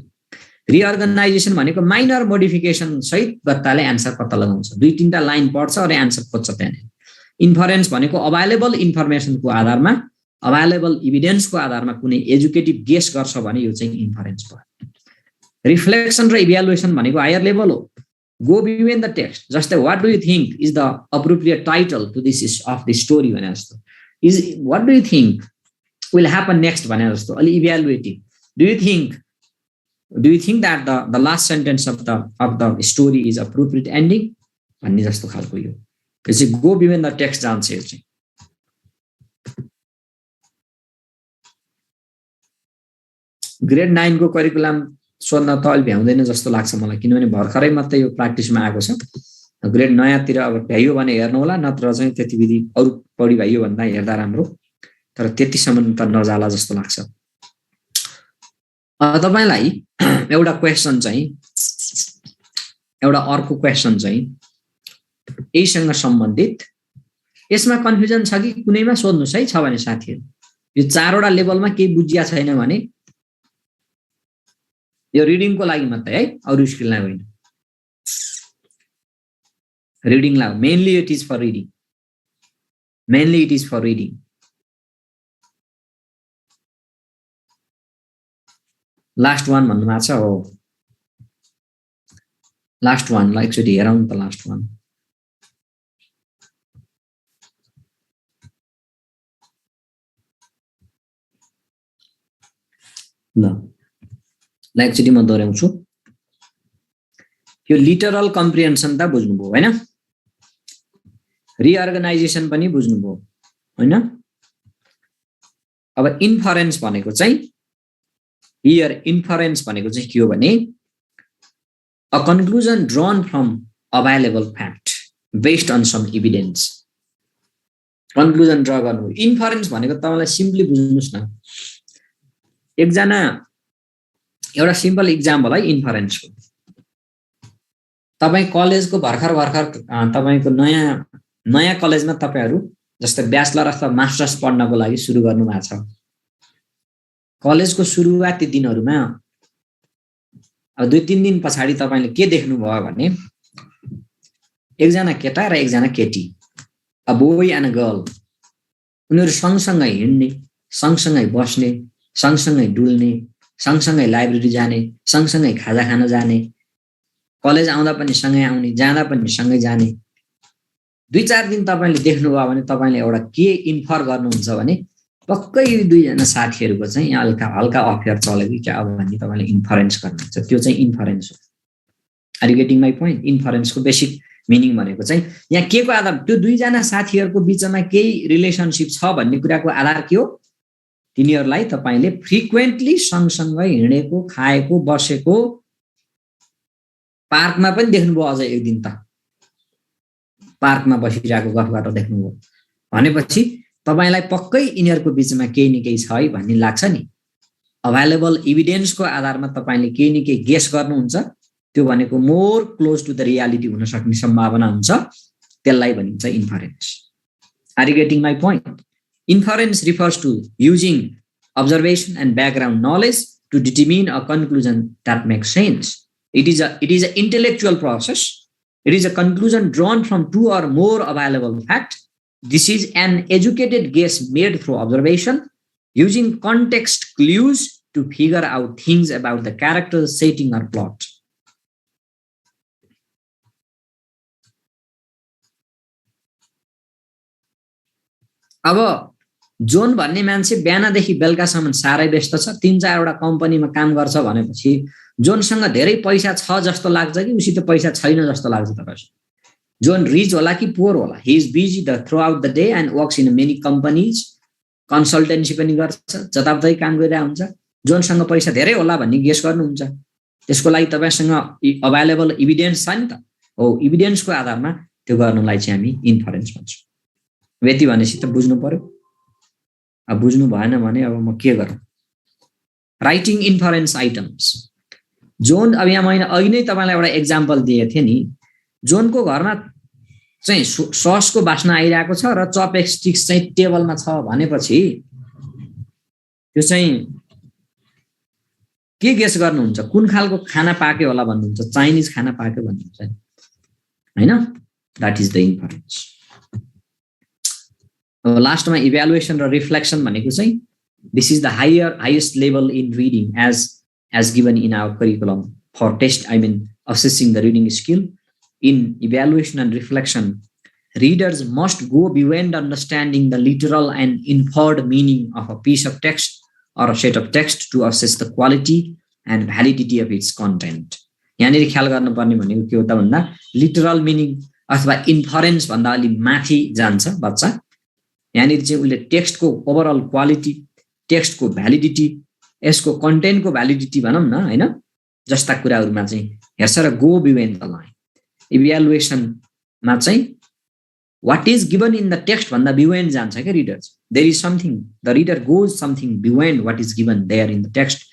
रिअर्गनाइजेसन भनेको माइनर मोडिफिकेसन सहित गत्ताले एन्सर पत्ता लगाउँछ. 2-3टा लाइन पढ्छ र एन्सर खोज्छ त्यहाँ. इन्फरेन्स भनेको अभाइलेबल इन्फर्मेसनको आधारमा, अभाइलेबल एभिडेन्सको आधारमा कुनै एजुकेटिभ गेस गर्छ भने यो चाहिँ इन्फरेन्स भयो. रिफ्लेक्सन र इभ्यालुएसन भनेको हायर लेभल हो. Go beyond the text. जस्तै what do you think is the appropriate title to this of the story भने जस्तो. Is what do you think will happen next भने जस्तो. अलि इभ्यालुएटिभ. Do you think that the last sentence of the story is appropriate ending? भन्ने जस्तो खालको यो. यो चाहिँ गो बियोन्ड द टेक्स्ट जान्छ. यो चाहिँ ग्रेड 9 को करिकुलम सोध्न त अलि भ्याउँदैन जस्तो लाग्छ मलाई, किनभने भर्खरै मात्रै यो प्र्याक्टिसमा आएको छ. ग्रेड नयाँतिर अब भ्याइयो भने हेर्नु होला, नत्र चाहिँ त्यति विधि अरु पढी भइयो भन्दा हेर्दा राम्रो. तर त्यतिसम्म त नजाला जस्तो लाग्छ. तपाईलाई एउटा क्वेशन चाहिँ एउटा अर्को क्वेशन चाहिँ यहीसँग सम्बन्धित. यसमा कन्फ्युजन छ कि कुनैमा सोध्नुस् है. छ भने साथीहरु यो 4वटा लेभलमा केही बुझिया छैन भने यो रिडिङको लागि मात्रै है, अरु स्किललाई होइन. रिडिङ ला mainly it is for reading. Mainly it is for reading. Last one भन्नु भएको छ हो. लास्ट वान लाई एकचोटि हेरौँ त. लास्ट वान ल एकचोटि म दोहोऱ्याउँछु. यो लिटरल कम्प्रिहेन्सन त बुझ्नुभयो हैन? रिअर्गनाइजेसन पनि बुझ्नुभयो हैन? अब इन्फरेन्स भनेको चाहिँ हियर इन्फरेन्स भनेको चाहिँ के हो भने a conclusion drawn from available fact based on some evidence. Conclusion draw गर्नु. इन्फरेन्स भनेको तपाईलाई सिम्पली बुझ्नुस् न. एकजना एउटा सिम्पल इक्जाम्पल है इन्फरेन्सको. तपाई कलेजको भर्खर तपाईको नयाँ कलेजमा तपाईहरु जस्तै ब्याचलर अथवा मास्टर्स पढ्नको लागि सुरु गर्नु भएको छ. कलेजको सुरुवाती दिनहरुमा अब 2-3 दिन पछाडी तपाईले के देख्नु भयो भने एकजना केटा र एकजना केटी, a boy and a girl, उनीहरु सँगसँगै हिँड्ने, सँगसँगै बस्ने, सँगसँगै डुल्ने, सँगसँगै लाइब्रेरी जाने, सँगसँगै खाजा खान जाने, कलेज आउँदा पनि सँगै आउने, जाँदा पनि सँगै जाने। 2-4 दिन तपाईले देख्नुभयो भने तपाईले एउटा के इन्फर गर्नुहुन्छ भने पक्कै यो दुईजना साथीहरुको चाहिँ यहाँ हल्का हल्का अफेयर चल्यो कि क्या भन्ने तपाईले इन्फरेन्स गर्नुहुन्छ। त्यो चाहिँ इन्फरेन्स हो। Are you getting my point? इन्फरेन्सको बेसिक मिनिङ भनेको चाहिँ यहाँ के को आधार, त्यो दुईजना साथीहरुको बीचमा केही रिलेसनशिप छ भन्ने कुराको आधार के हो? तिनीहरुलाई तपाईले फ्रिक्वेन्टली सँगसँगै हिँडेको, खाएको, बसेको, पार्कमा पनि देख्नुभयो अझ एक दिन त पार्कमा बसिरहेको गफ गरेर देख्नुभयो भनेपछि तपाईलाई पक्कै यिनीहरुको बीचमा केही न केही छ है भन्ने लाग्छ नि। अभाइलेबल एभिडेन्सको आधारमा तपाईले केही न केही गेस गर्नुहुन्छ, त्यो भनेको more close to the reality हुन सक्ने सम्भावना हुन्छ, त्यसलाई भनिन्छ inference. Are you getting my point? Inference refers to using observation and background knowledge to determine a conclusion that makes sense. It is an intellectual process. It is a conclusion drawn from two or more available facts. This is an educated guess made through observation, using context clues to figure out things about the character, setting, or plot. अब John भन्ने मान्छे बिहानदेखि बेलुकासम्म सारै व्यस्त छ, 3-4 वटा कम्पनीमा काम गर्छ भनेपछि जोनसँग धेरै पैसा छ जस्तो लाग्छ कि उसित पैसा छैन जस्तो लाग्छ तपाईलाई? जोन रिच होला कि पुअर होला? He is busy the through out the day and works in many companies, consultancy पनि गर्छ, जताततै काम गरिरहेको हुन्छ। जोनसँग पैसा धेरै होला भन्ने गेस गर्नुहुन्छ, त्यसको लागि तपाईसँग अभाइलेबल एभिडेन्स छ नि त? हो, एभिडेन्सको आधारमा त्यो गर्नलाई चाहिँ हामी इन्फरेन्स भन्छौँ। व्यक्ति भनेपछि त बुझ्नु पर्यो। अब बुझ्नु भएन भने अब म के गरौँ? Writing इन्फरेन्स items. जोन, अब यहाँ मैले अघि नै तपाईलाई एउटा एक्जाम्पल दिएको थिएँ नि, जोनको घरमा चाहिँ ससको बास्ना आइरहेको छ र चपस्टिक्स चाहिँ टेबलमा छ भनेपछि त्यो चाहिँ के गेस गर्नुहुन्छ? कुन खालको खाना पाक्यो होला भन्नुहुन्छ? चाइनिज खाना पाक्यो भन्नुहुन्छ हैन? That is the inference. लास्टमा इभ्यालुएसन र रिफ्लेक्सन भनेको चाहिँ this is the highest level in reading as given in our curriculum for assessing the reading skill. In evaluation and reflection, readers must go beyond understanding the literal and inferred meaning of a piece of text or a set of text to assess the quality and validity of its content. यहाँनिर ख्याल गर्नुपर्ने भनेको के हो त भन्दा literal meaning अथवा इन्फरेन्स भन्दा अलि माथि जान्छ बच्चा। यहाँनिर चाहिँ उसले टेक्स्टको ओभरअल क्वालिटी, टेक्स्टको भ्यालिडिटी, यसको कन्टेन्टको भ्यालिडिटी भनौँ न हैन, जस्ता कुराहरुमा चाहिँ हेर्छ र गो बियोन्ड द लाइन। इभ्यालुएसनमा चाहिँ what is given in the text भन्दा बियोन्ड जान्छ के readers. There is something, the reader goes something beyond what is given there in the text.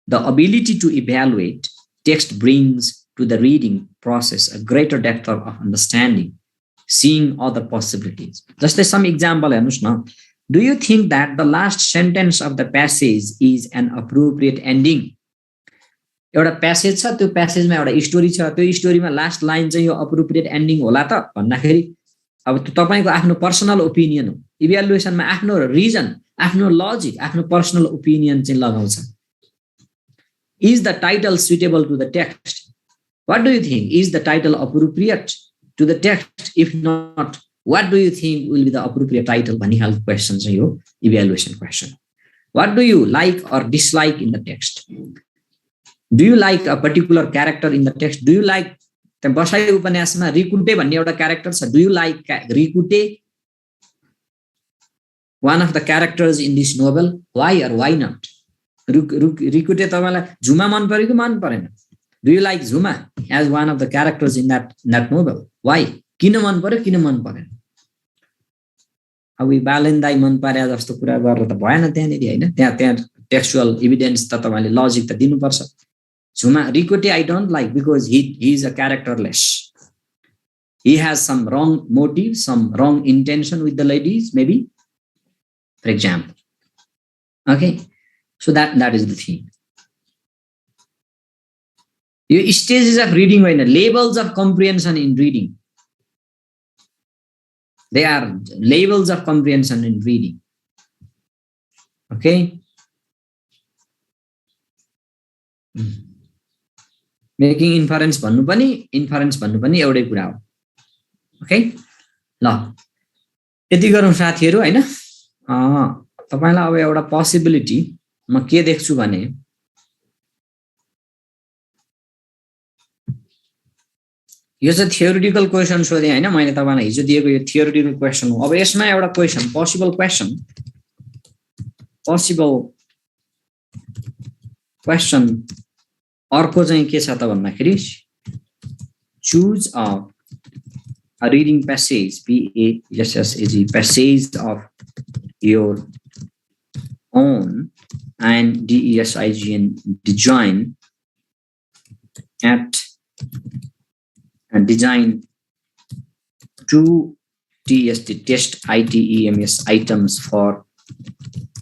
The ability to evaluate text brings to the reading process a greater depth of understanding, seeing other possibilities. Just as some example हेर्नुस् न। Do you think that the last sentence of the passage is an appropriate ending? एउटा passage छ, त्यो प्यासेजमा एउटा story छ, त्यो स्टोरीमा last line चाहिँ यो अप्रोप्रिएट एन्डिङ होला त भन्दाखेरि अब त्यो तपाईको आफ्नो पर्सनल ओपिनियन हो। इभ्यालुएसनमा आफ्नो रिजन, आफ्नो लजिक, आफ्नो पर्सनल ओपिनियन चाहिँ लगाउँछ। Is the title suitable to the text? What do you think? Is the title appropriate to the text? If not, what do you think will be the appropriate title? भन्ने खालको question चाहिँ हो evaluation question. What do you like or dislike in the text? Do you like a particular character in the text? Do you like the बसाइ उपन्यासमा रिकुटे भन्ने एउटा character छ। Do you like रिकुटे, one of the characters in this novel? Why or why not? रिकुटे तपाईलाई झुमा मन पर्यो कि मन परेन? Do you like Zuma as one of the characters in that novel? Why? किन मन पर्यो, किन मन परेन? अब बालेन्दाई मन पर्या जस्तो कुरा गरेर त भएन त्यहाँनिर हैन। त्यहाँ टेक्स्चुअल एभिडेन्स त तपाईले लजिक त दिनुपर्छ। झुमा रिकोटे I don't like because he is a characterless. He has some wrong motive, some wrong intention with the ladies maybe, for example. Okay, so that is the thing. यो stages of reading होइन, levels of comprehension in reading. They are levels of comprehension in reading. Okay, making inference भन्नु पनि एउटै कुरा हो okay ल यति गरौँ साथीहरु हैन तपाईलाई अब एउटा पोसिबिलिटी म के देख्छु भने यो चाहिँ थियोरिटिकल क्वेशन सोधे हैन मैले तपाईलाई हिजो दिएको यो थियोरिटिकल क्वेशन हो अब यसमा एउटा क्वेशन पोसिबल क्वेशन अर्को चाहिँ के छ त भन्दाखेरि choose a reading passage passage of your own and DESIGN design two test items for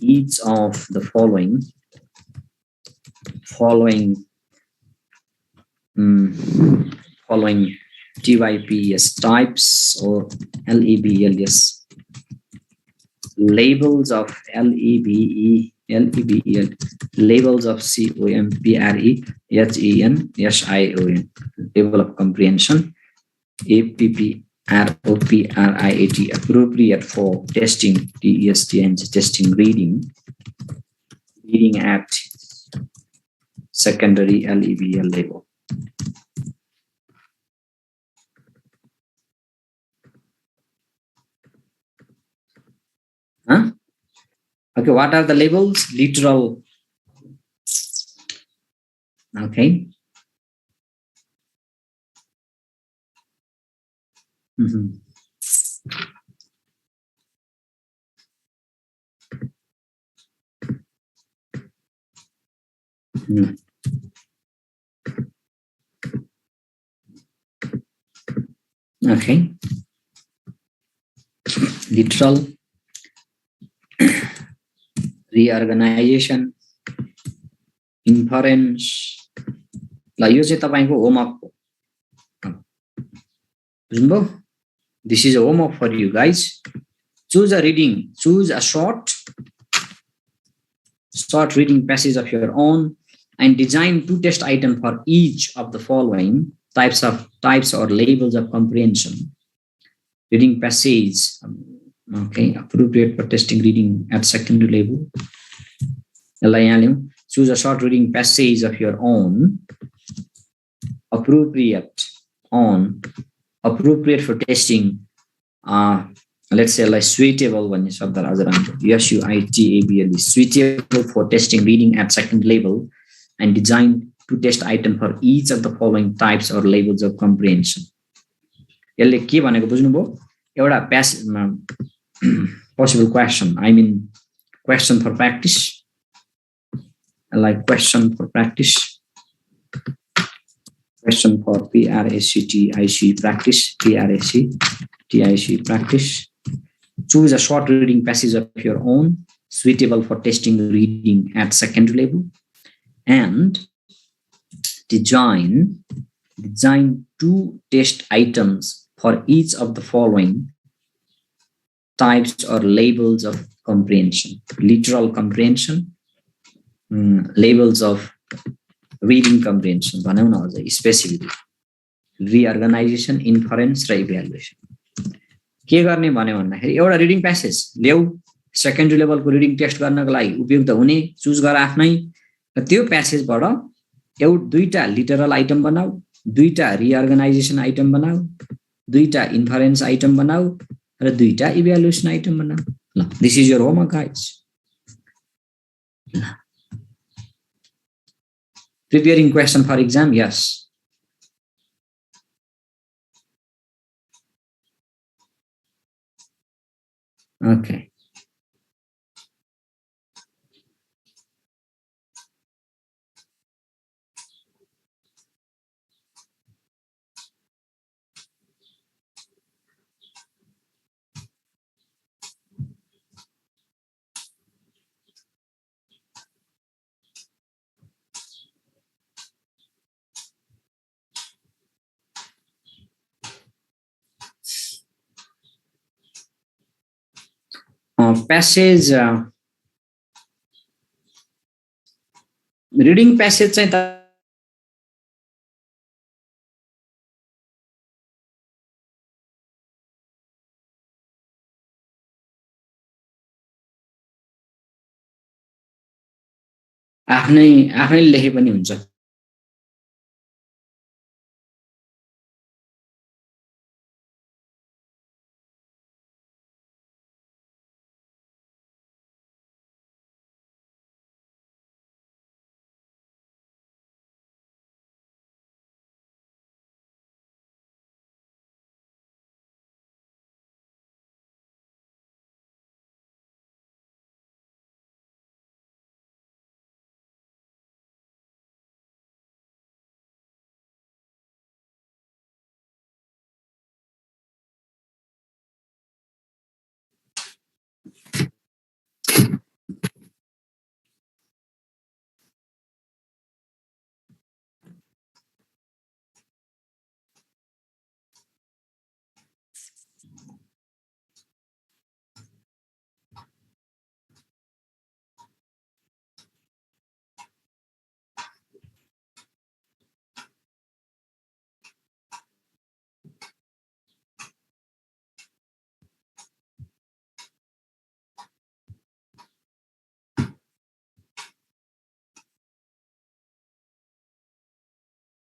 each of the following TYPS types or LEBLS labels of labels of COMPREHEN SION level of comprehension APPROPRIAT appropriate for testing TEST and testing reading at secondary LEBL level. Okay, what are the labels? Literal. Okay. Okay. Literal. Reorganization, inference. ल यो चाहिँ तपाईको homework हो बुझ्नुभयो this is a homework for you guys. Choose a short reading passage of your own and design two test items for each of the following types or labels of comprehension. Reading passage okay appropriate for testing reading at secondary level. Choose a short reading passage of your own appropriate for testing let's say like suitable भन्ने शब्द हजुर SUITABLE suitable for testing reading at second level and design to test item for each of the following types or labels of comprehension. यसले के भनेको बुझ्नुभयो एउटा possible question question for practice like question for practice question for PRACTIC practice. Choose a short reading passage of your own suitable for testing reading at second level and design two test items for each of the following types or labels of comprehension. Literal comprehension, labels of reading comprehension, specifically reorganization, inference र evaluation. के गर्ने भन्यो भन्दाखेरि एउटा reading passage ल्याऊ secondary लेभलको reading test गर्नको लागि उपयुक्त हुने चुज गर आफ्नै र त्यो प्यासेजबाट दुईटा लिटरल आइटम बनाऊ दुईटा रिअर्गनाइजेसन आइटम बनाऊ दुईटा इन्फरेन्स आइटम बनाऊ र दुईटा इभ्यालुएसन आइटम बनाऊ ल this is your homework guys preparing question for exam yes okay reading passage चाहिँ आफैले लेखे पनि हुन्छ।